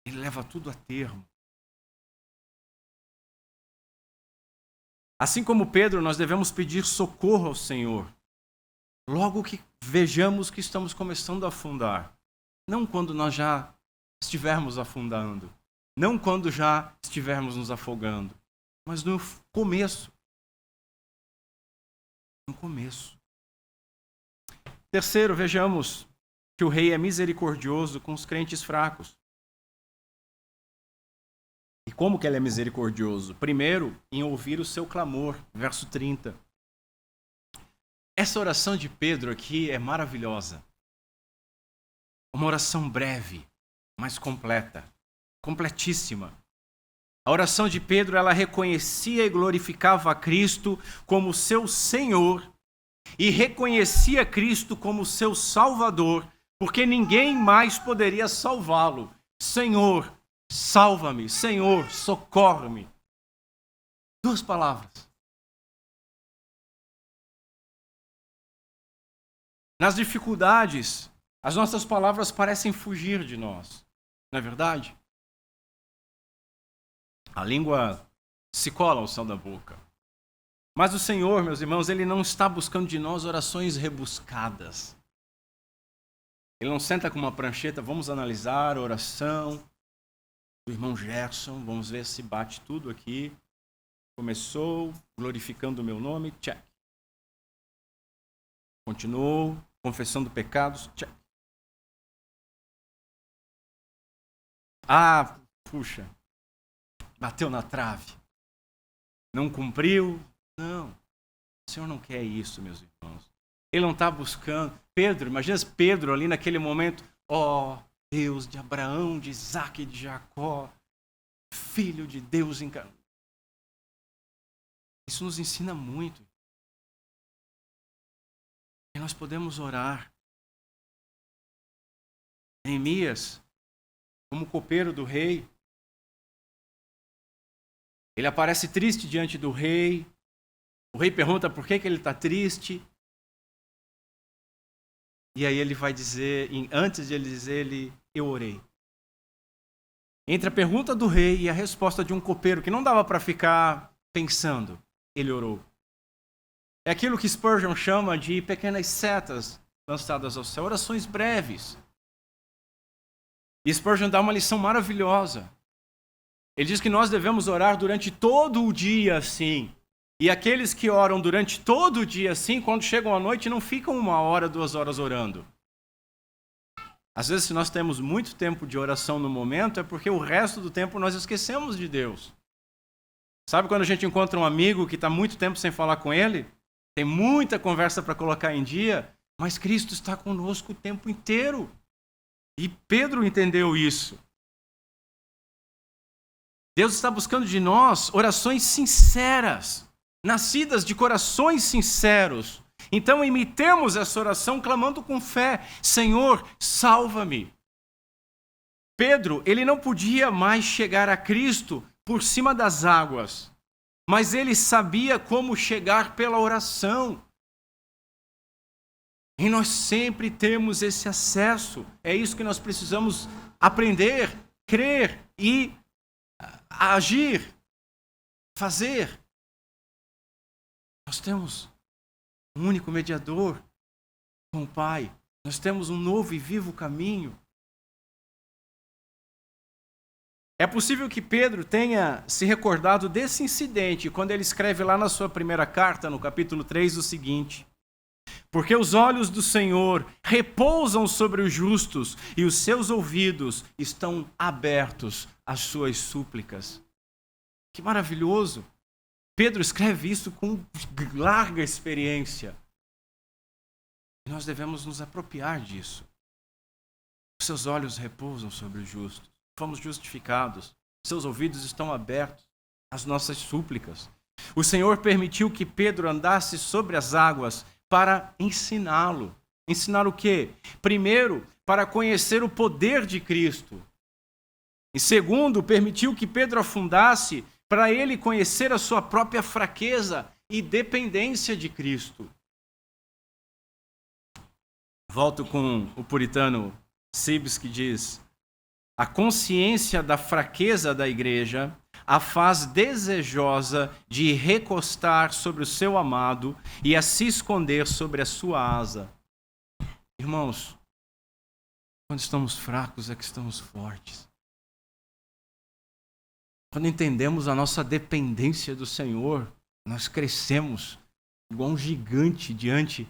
Ele leva tudo a termo. Assim como Pedro, nós devemos pedir socorro ao Senhor. Logo que vejamos que estamos começando a afundar. Não quando nós já estivermos afundando. Não quando já estivermos nos afogando. Mas no começo. No começo. Terceiro, vejamos que o rei é misericordioso com os crentes fracos. E como que ele é misericordioso? Primeiro, em ouvir o seu clamor. Verso 30. Essa oração de Pedro aqui é maravilhosa. Uma oração breve, mas completa. Completíssima. A oração de Pedro, ela reconhecia e glorificava a Cristo como seu Senhor e reconhecia Cristo como seu Salvador, porque ninguém mais poderia salvá-lo. Senhor, salva-me. Senhor, socorre-me. Duas palavras. Nas dificuldades, as nossas palavras parecem fugir de nós. Não é verdade? A língua se cola ao céu da boca. Mas o Senhor, meus irmãos, Ele não está buscando de nós orações rebuscadas. Ele não senta com uma prancheta, vamos analisar a oração do irmão Gerson, vamos ver se bate tudo aqui. Começou glorificando o meu nome, check. Continuou confessando pecados, check. Ah, puxa, bateu na trave. Não cumpriu. Não, o Senhor não quer isso, meus irmãos. Ele não está buscando. Pedro, imagina Pedro ali naquele momento. Ó, Deus de Abraão, de Isaac e de Jacó, Filho de Deus encarnado. Isso nos ensina muito. E nós podemos orar. Neemias, como copeiro do rei, ele aparece triste diante do rei. O rei pergunta por que ele está triste. E aí ele vai dizer, antes de ele dizer, eu orei. Entre a pergunta do rei e a resposta de um copeiro que não dava para ficar pensando, ele orou. É aquilo que Spurgeon chama de pequenas setas lançadas ao céu, orações breves. E Spurgeon dá uma lição maravilhosa. Ele diz que nós devemos orar durante todo o dia assim. E aqueles que oram durante todo o dia assim, quando chegam à noite, não ficam 1 hora, 2 horas orando. Às vezes, se nós temos muito tempo de oração no momento, é porque o resto do tempo nós esquecemos de Deus. Sabe quando a gente encontra um amigo que está muito tempo sem falar com ele? Tem muita conversa para colocar em dia, mas Cristo está conosco o tempo inteiro. E Pedro entendeu isso. Deus está buscando de nós orações sinceras, nascidas de corações sinceros. Então imitemos essa oração clamando com fé: Senhor, salva-me. Pedro, ele não podia mais chegar a Cristo por cima das águas, mas ele sabia como chegar pela oração. E nós sempre temos esse acesso. É isso que nós precisamos aprender, crer e agir, fazer. Nós temos um único mediador com o Pai. Nós temos um novo e vivo caminho. É possível que Pedro tenha se recordado desse incidente quando ele escreve lá na sua primeira carta, no capítulo 3, o seguinte: porque os olhos do Senhor repousam sobre os justos e os seus ouvidos estão abertos às suas súplicas. Que maravilhoso! Pedro escreve isso com larga experiência. E nós devemos nos apropriar disso. Os seus olhos repousam sobre os justos. Fomos justificados. Seus ouvidos estão abertos às nossas súplicas. O Senhor permitiu que Pedro andasse sobre as águas para ensiná-lo. Ensinar o quê? Primeiro, para conhecer o poder de Cristo. E segundo, permitiu que Pedro afundasse para ele conhecer a sua própria fraqueza e dependência de Cristo. Volto com o puritano Sibbes, que diz: a consciência da fraqueza da igreja a faz desejosa de recostar sobre o seu amado e a se esconder sobre a sua asa. Irmãos, quando estamos fracos é que estamos fortes. Quando entendemos a nossa dependência do Senhor, nós crescemos igual um gigante diante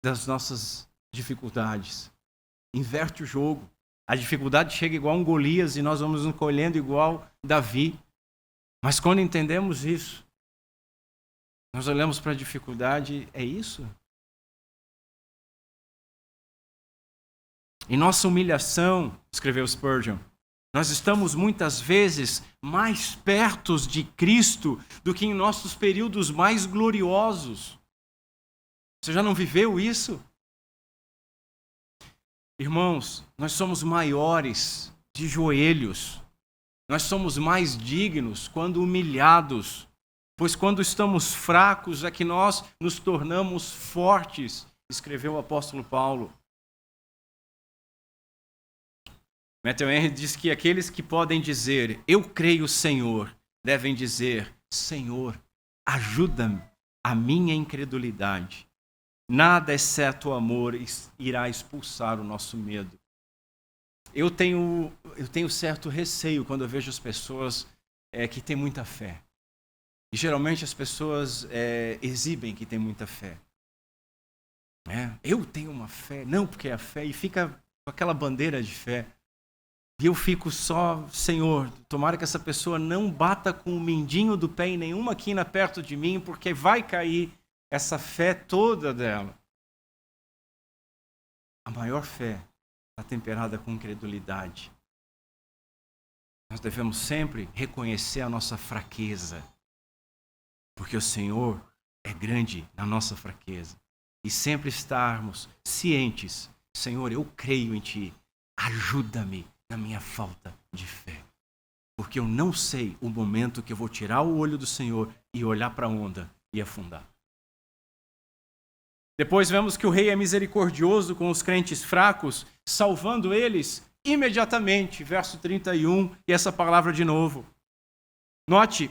das nossas dificuldades. Inverte o jogo. A dificuldade chega igual um Golias e nós vamos nos colhendo igual Davi. Mas quando entendemos isso, nós olhamos para a dificuldade, é isso? Em nossa humilhação, escreveu Spurgeon, nós estamos muitas vezes mais perto de Cristo do que em nossos períodos mais gloriosos. Você já não viveu isso? Irmãos, nós somos maiores de joelhos. Nós somos mais dignos quando humilhados, pois quando estamos fracos é que nós nos tornamos fortes, escreveu o apóstolo Paulo. Matthew Henry diz que aqueles que podem dizer, eu creio, Senhor, devem dizer, Senhor, ajuda-me a minha incredulidade. Nada exceto o amor irá expulsar o nosso medo. Eu tenho certo receio quando eu vejo as pessoas que têm muita fé. E geralmente as pessoas exibem que têm muita fé. Eu tenho uma fé, não porque é a fé, e fica com aquela bandeira de fé. E eu fico só, Senhor, tomara que essa pessoa não bata com o mindinho do pé em nenhuma quina perto de mim, porque vai cair essa fé toda dela. A maior fé está temperada com incredulidade. Nós devemos sempre reconhecer a nossa fraqueza, porque o Senhor é grande na nossa fraqueza. E sempre estarmos cientes, Senhor, eu creio em Ti, ajuda-me na minha falta de fé. Porque eu não sei o momento que eu vou tirar o olho do Senhor e olhar para a onda e afundar. Depois vemos que o rei é misericordioso com os crentes fracos, salvando eles imediatamente. Verso 31, e essa palavra de novo. Note,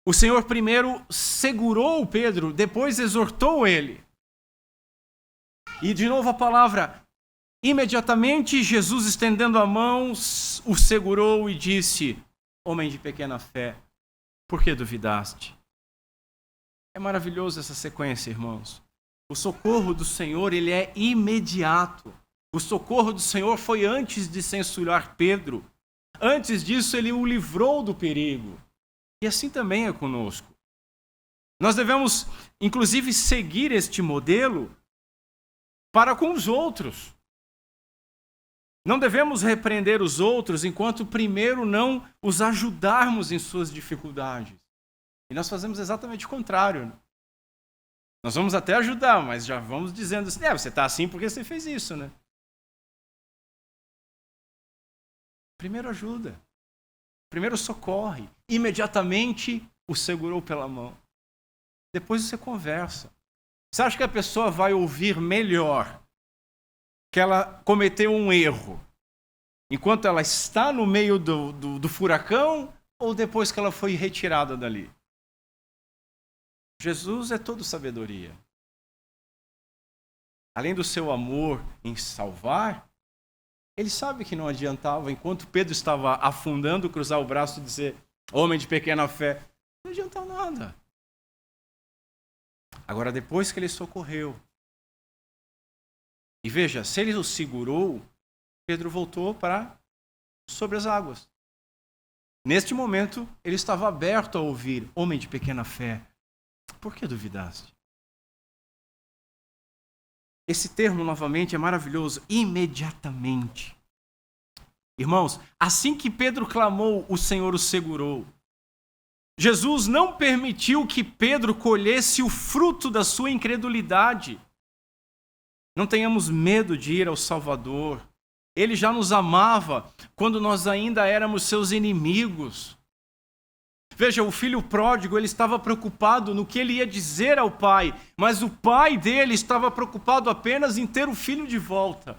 o Senhor primeiro segurou Pedro, depois exortou ele. E de novo a palavra, imediatamente Jesus, estendendo a mão, o segurou e disse: homem de pequena fé, por que duvidaste? É maravilhoso essa sequência, irmãos. O socorro do Senhor, ele é imediato. O socorro do Senhor foi antes de censurar Pedro. Antes disso, ele o livrou do perigo. E assim também é conosco. Nós devemos, inclusive, seguir este modelo para com os outros. Não devemos repreender os outros enquanto primeiro não os ajudarmos em suas dificuldades. E nós fazemos exatamente o contrário. Nós vamos até ajudar, mas já vamos dizendo assim, você está assim porque você fez isso, né? Primeiro ajuda. Primeiro socorre. Imediatamente o segurou pela mão. Depois você conversa. Você acha que a pessoa vai ouvir melhor que ela cometeu um erro enquanto ela está no meio do furacão ou depois que ela foi retirada dali? Jesus é todo sabedoria. Além do seu amor em salvar, ele sabe que não adiantava, enquanto Pedro estava afundando, cruzar o braço e dizer, homem de pequena fé, não adianta nada. Agora, depois que ele socorreu, e veja, se ele o segurou, Pedro voltou para sobre as águas. Neste momento, ele estava aberto a ouvir, homem de pequena fé, por que duvidaste? Esse termo, novamente, é maravilhoso. Imediatamente. Irmãos, assim que Pedro clamou, o Senhor o segurou. Jesus não permitiu que Pedro colhesse o fruto da sua incredulidade. Não tenhamos medo de ir ao Salvador. Ele já nos amava quando nós ainda éramos seus inimigos. Veja, o filho pródigo, ele estava preocupado no que ele ia dizer ao pai, mas o pai dele estava preocupado apenas em ter o filho de volta.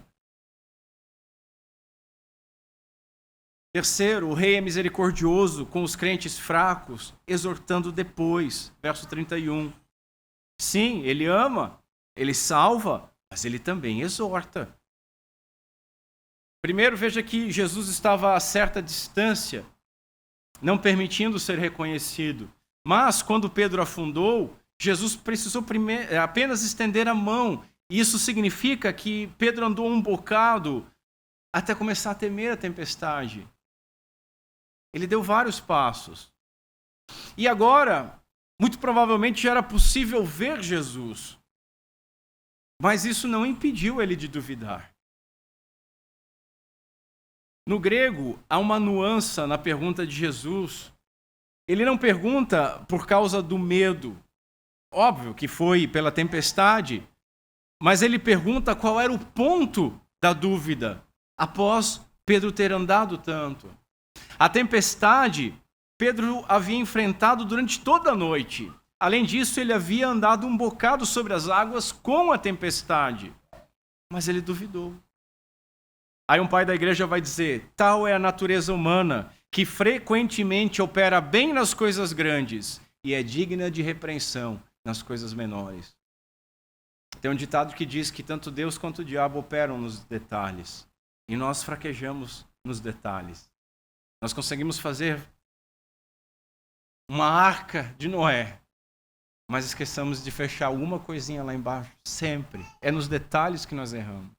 Terceiro, o rei é misericordioso com os crentes fracos, exortando depois. Verso 31. Sim, ele ama, ele salva, mas ele também exorta. Primeiro, veja que Jesus estava a certa distância, não permitindo ser reconhecido. Mas, quando Pedro afundou, Jesus precisou apenas estender a mão. Isso significa que Pedro andou um bocado até começar a temer a tempestade. Ele deu vários passos. E agora, muito provavelmente já era possível ver Jesus. Mas isso não impediu ele de duvidar. No grego, há uma nuance na pergunta de Jesus. Ele não pergunta por causa do medo. Óbvio que foi pela tempestade, mas ele pergunta qual era o ponto da dúvida após Pedro ter andado tanto. A tempestade, Pedro havia enfrentado durante toda a noite. Além disso, ele havia andado um bocado sobre as águas com a tempestade. Mas ele duvidou. Aí um pai da igreja vai dizer, tal é a natureza humana, que frequentemente opera bem nas coisas grandes e é digna de repreensão nas coisas menores. Tem um ditado que diz que tanto Deus quanto o diabo operam nos detalhes. E nós fraquejamos nos detalhes. Nós conseguimos fazer uma arca de Noé, mas esqueçamos de fechar uma coisinha lá embaixo, sempre. É nos detalhes que nós erramos.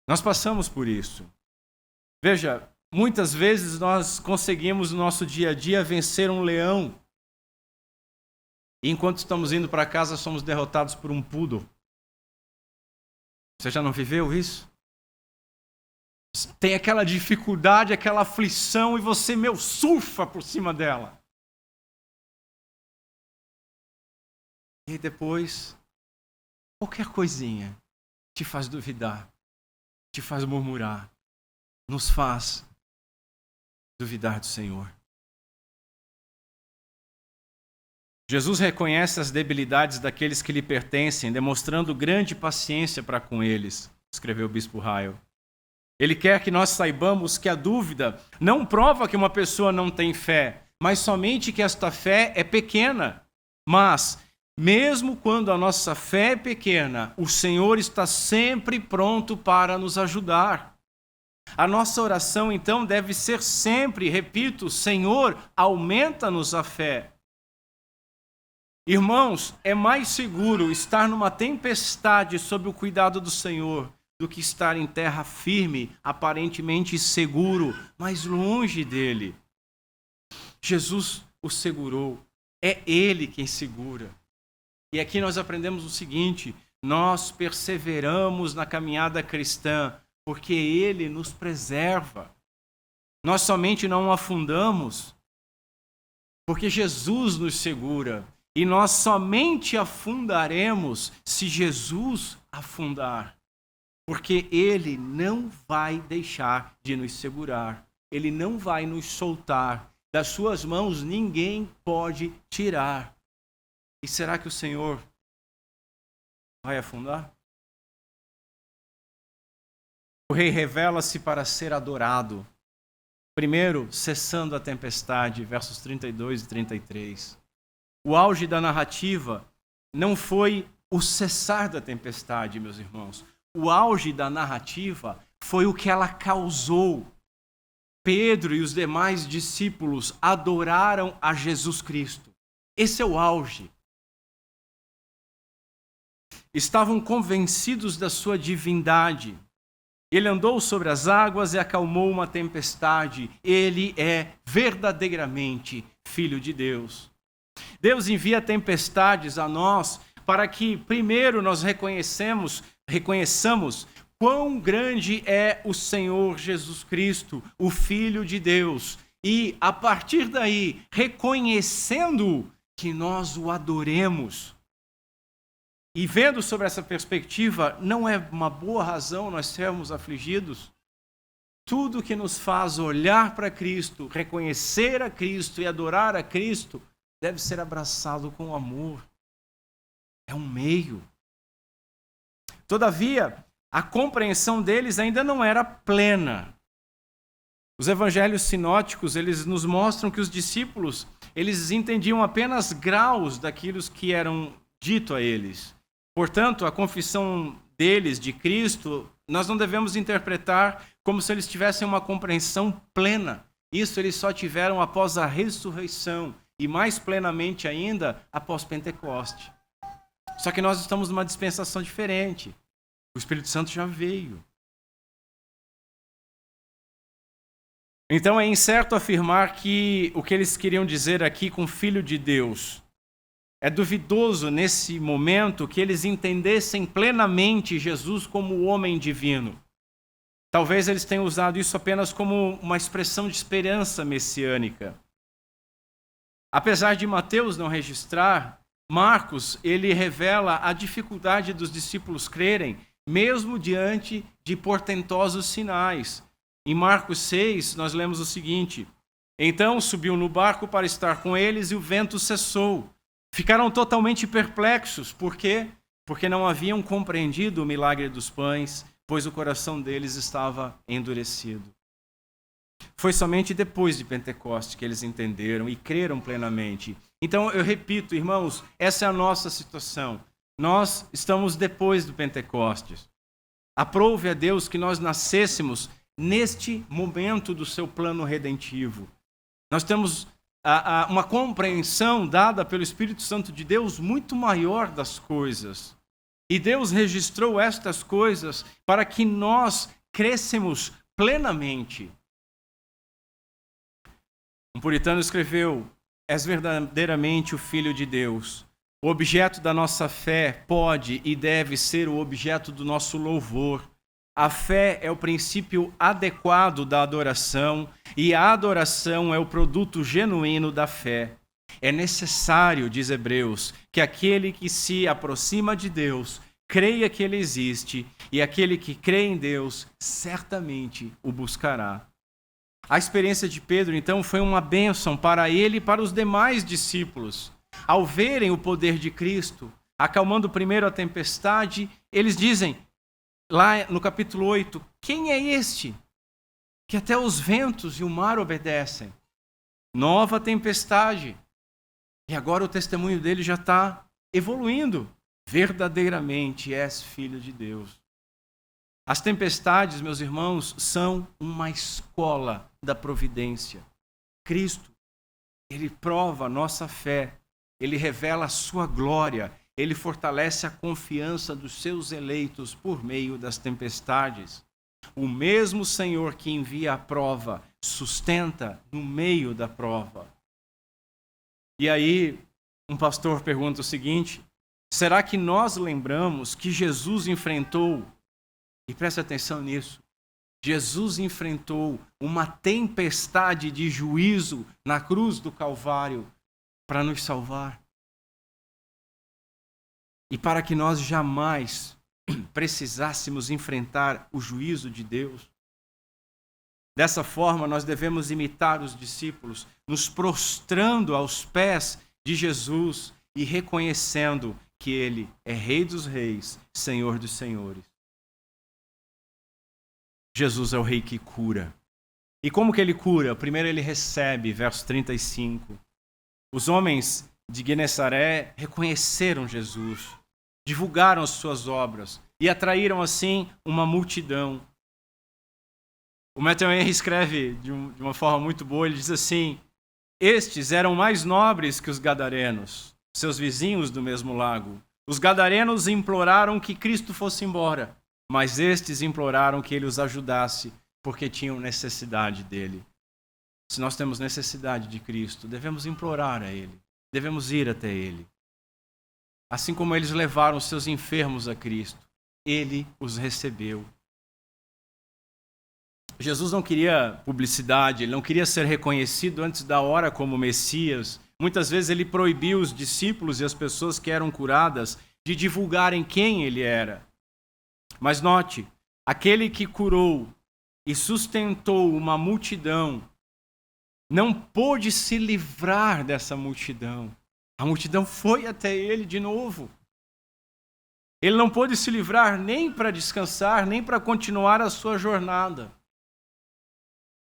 Nós passamos por isso. Veja, muitas vezes nós conseguimos no nosso dia a dia vencer um leão. E enquanto estamos indo para casa, somos derrotados por um poodle. Você já não viveu isso? Tem aquela dificuldade, aquela aflição e você, surfa por cima dela. E depois, qualquer coisinha te faz duvidar, te faz murmurar, nos faz duvidar do Senhor. Jesus reconhece as debilidades daqueles que lhe pertencem, demonstrando grande paciência para com eles, escreveu o bispo Ryle. Ele quer que nós saibamos que a dúvida não prova que uma pessoa não tem fé, mas somente que esta fé é pequena. Mas, mesmo quando a nossa fé é pequena, o Senhor está sempre pronto para nos ajudar. A nossa oração, então, deve ser sempre, repito, Senhor, aumenta-nos a fé. Irmãos, é mais seguro estar numa tempestade sob o cuidado do Senhor do que estar em terra firme, aparentemente seguro, mas longe dele. Jesus o segurou, é ele quem segura. E aqui nós aprendemos o seguinte: nós perseveramos na caminhada cristã porque ele nos preserva. Nós somente não afundamos porque Jesus nos segura. E nós somente afundaremos se Jesus afundar. Porque ele não vai deixar de nos segurar. Ele não vai nos soltar. Das suas mãos ninguém pode tirar. E será que o Senhor vai afundar? O rei revela-se para ser adorado. Primeiro, cessando a tempestade, versos 32 e 33. O auge da narrativa não foi o cessar da tempestade, meus irmãos. O auge da narrativa foi o que ela causou. Pedro e os demais discípulos adoraram a Jesus Cristo. Esse é o auge. Estavam convencidos da sua divindade. Ele andou sobre as águas e acalmou uma tempestade. Ele é verdadeiramente Filho de Deus. Deus envia tempestades a nós para que, primeiro, nós reconheçamos quão grande é o Senhor Jesus Cristo, o Filho de Deus. E, a partir daí, reconhecendo que nós o adoremos. E vendo sobre essa perspectiva, não é uma boa razão nós sermos afligidos? Tudo que nos faz olhar para Cristo, reconhecer a Cristo e adorar a Cristo, deve ser abraçado com amor. É um meio. Todavia, a compreensão deles ainda não era plena. Os evangelhos sinóticos, eles nos mostram que os discípulos, eles entendiam apenas graus daquilo que eram dito a eles. Portanto, a confissão deles de Cristo, nós não devemos interpretar como se eles tivessem uma compreensão plena. Isso eles só tiveram após a ressurreição e mais plenamente ainda após Pentecoste. Só que nós estamos numa dispensação diferente. O Espírito Santo já veio. Então é incerto afirmar que o que eles queriam dizer aqui com Filho de Deus. É duvidoso nesse momento que eles entendessem plenamente Jesus como o homem divino. Talvez eles tenham usado isso apenas como uma expressão de esperança messiânica. Apesar de Mateus não registrar, Marcos, ele revela a dificuldade dos discípulos crerem, mesmo diante de portentosos sinais. Em Marcos 6, nós lemos o seguinte: então subiu no barco para estar com eles e o vento cessou. Ficaram totalmente perplexos. Por quê? Porque não haviam compreendido o milagre dos pães, pois o coração deles estava endurecido. Foi somente depois de Pentecostes que eles entenderam e creram plenamente. Então, eu repito, irmãos, essa é a nossa situação. Nós estamos depois do Pentecostes. Aprove a Deus que nós nascêssemos neste momento do seu plano redentivo. Nós temos uma compreensão dada pelo Espírito Santo de Deus muito maior das coisas. E Deus registrou estas coisas para que nós crescêssemos plenamente. Um puritano escreveu: és verdadeiramente o Filho de Deus. O objeto da nossa fé pode e deve ser o objeto do nosso louvor. A fé é o princípio adequado da adoração e a adoração é o produto genuíno da fé. É necessário, diz Hebreus, que aquele que se aproxima de Deus creia que Ele existe e aquele que crê em Deus certamente o buscará. A experiência de Pedro, então, foi uma bênção para ele e para os demais discípulos. ao verem o poder de Cristo, acalmando primeiro a tempestade, eles dizem, lá no capítulo 8, quem é este que até os ventos e o mar obedecem? Nova tempestade. E agora o testemunho dele já está evoluindo. Verdadeiramente és filho de Deus. As tempestades, meus irmãos, são uma escola da providência. Cristo, ele prova a nossa fé, ele revela a sua glória, ele fortalece a confiança dos seus eleitos por meio das tempestades. O mesmo Senhor que envia a prova, sustenta no meio da prova. E aí, um pastor pergunta o seguinte, será que nós lembramos que Jesus enfrentou, e preste atenção nisso, Jesus enfrentou uma tempestade de juízo na cruz do Calvário para nos salvar? E para que nós jamais precisássemos enfrentar o juízo de Deus. Dessa forma, nós devemos imitar os discípulos, nos prostrando aos pés de Jesus e reconhecendo que Ele é Rei dos Reis, Senhor dos Senhores. Jesus é o Rei que cura. E como que Ele cura? Primeiro Ele recebe, verso 35. Os homens de Genesaré reconheceram Jesus, divulgaram as suas obras e atraíram assim uma multidão. O Matthew Henry escreve de uma forma muito boa, ele diz assim, estes eram mais nobres que os gadarenos, seus vizinhos do mesmo lago. Os gadarenos imploraram que Cristo fosse embora, mas estes imploraram que ele os ajudasse, porque tinham necessidade dele. Se nós temos necessidade de Cristo, devemos implorar a Ele, devemos ir até Ele. Assim como eles levaram seus enfermos a Cristo, Ele os recebeu. Jesus não queria publicidade, Ele não queria ser reconhecido antes da hora como Messias. Muitas vezes Ele proibiu os discípulos e as pessoas que eram curadas de divulgarem quem Ele era. Mas note, aquele que curou e sustentou uma multidão, não pôde se livrar dessa multidão. A multidão foi até ele de novo. Ele não pôde se livrar nem para descansar, nem para continuar a sua jornada.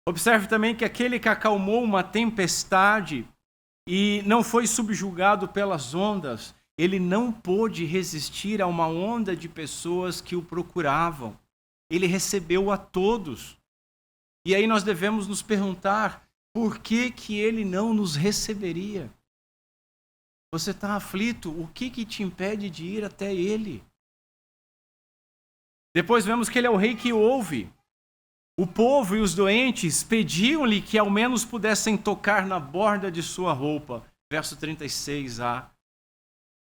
Observe também que aquele que acalmou uma tempestade e não foi subjugado pelas ondas, ele não pôde resistir a uma onda de pessoas que o procuravam. Ele recebeu a todos. E aí nós devemos nos perguntar, por que que ele não nos receberia? Você está aflito, o que que te impede de ir até ele? Depois vemos que ele é o rei que ouve. O povo e os doentes pediam-lhe que ao menos pudessem tocar na borda de sua roupa. Verso 36a.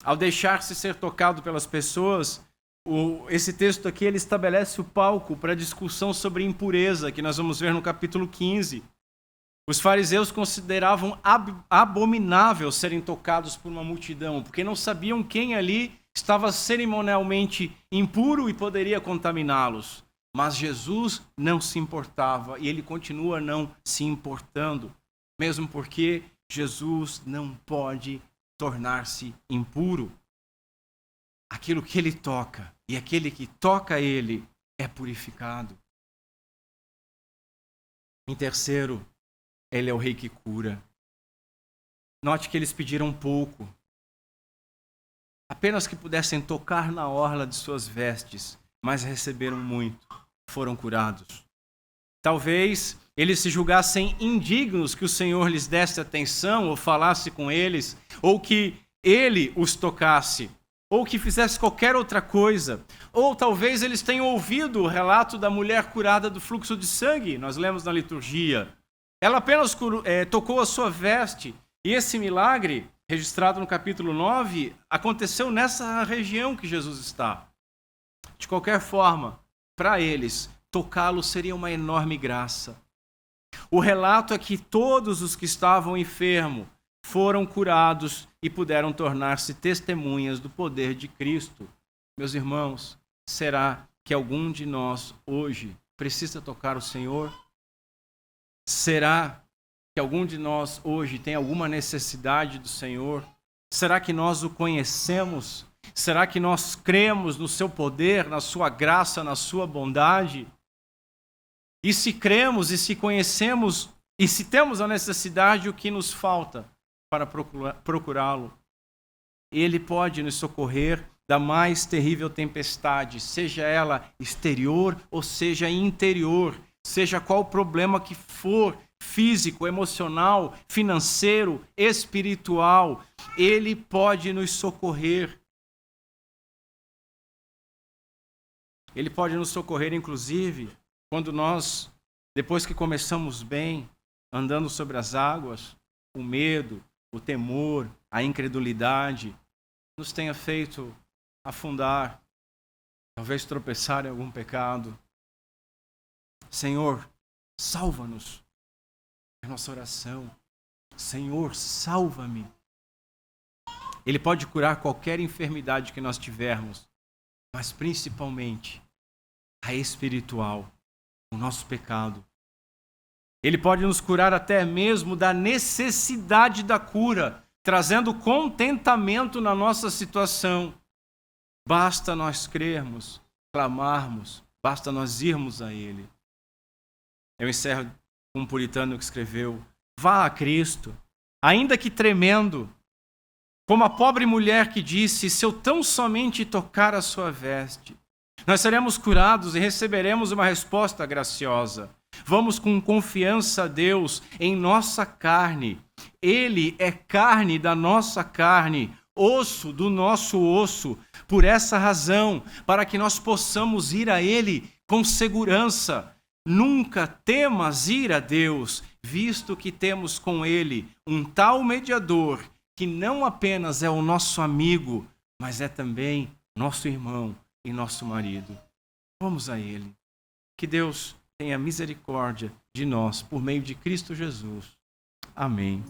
Ao deixar-se ser tocado pelas pessoas, esse texto aqui ele estabelece o palco para a discussão sobre impureza, que nós vamos ver no capítulo 15. Os fariseus consideravam abominável serem tocados por uma multidão, porque não sabiam quem ali estava cerimonialmente impuro e poderia contaminá-los. Mas Jesus não se importava e ele continua não se importando, mesmo porque Jesus não pode tornar-se impuro. Aquilo que ele toca e aquele que toca ele é purificado. Em terceiro, ele é o rei que cura. Note que eles pediram pouco. Apenas que pudessem tocar na orla de suas vestes, mas receberam muito. Foram curados. Talvez eles se julgassem indignos que o Senhor lhes desse atenção, ou falasse com eles, ou que ele os tocasse, ou que fizesse qualquer outra coisa. Ou talvez eles tenham ouvido o relato da mulher curada do fluxo de sangue, nós lemos na liturgia. Ela apenas tocou a sua veste, e esse milagre, registrado no capítulo 9, aconteceu nessa região que Jesus está. De qualquer forma, para eles, tocá-lo seria uma enorme graça. O relato é que todos os que estavam enfermos foram curados e puderam tornar-se testemunhas do poder de Cristo. Meus irmãos, será que algum de nós hoje precisa tocar o Senhor? Será que algum de nós hoje tem alguma necessidade do Senhor? Será que nós o conhecemos? Será que nós cremos no seu poder, na sua graça, na sua bondade? E se cremos e se conhecemos e se temos a necessidade, o que nos falta para procurá-lo? Ele pode nos socorrer da mais terrível tempestade, seja ela exterior ou seja interior, seja qual o problema que for, físico, emocional, financeiro, espiritual, Ele pode nos socorrer. Ele pode nos socorrer, inclusive, quando nós, depois que começamos bem, andando sobre as águas, o medo, o temor, a incredulidade, nos tenha feito afundar, talvez tropeçar em algum pecado. Senhor, salva-nos. É nossa oração. Senhor, salva-me. Ele pode curar qualquer enfermidade que nós tivermos, mas principalmente a espiritual, o nosso pecado. Ele pode nos curar até mesmo da necessidade da cura, trazendo contentamento na nossa situação. Basta nós crermos, clamarmos, basta nós irmos a Ele. Eu encerro com um puritano que escreveu: vá a Cristo, ainda que tremendo, como a pobre mulher que disse: se eu tão somente tocar a sua veste, nós seremos curados e receberemos uma resposta graciosa. Vamos com confiança a Deus em nossa carne. Ele é carne da nossa carne, osso do nosso osso. Por essa razão, para que nós possamos ir a Ele com segurança. Nunca temas ir a Deus, visto que temos com Ele um tal mediador, que não apenas é o nosso amigo, mas é também nosso irmão e nosso marido. Vamos a Ele. Que Deus tenha misericórdia de nós, por meio de Cristo Jesus. Amém.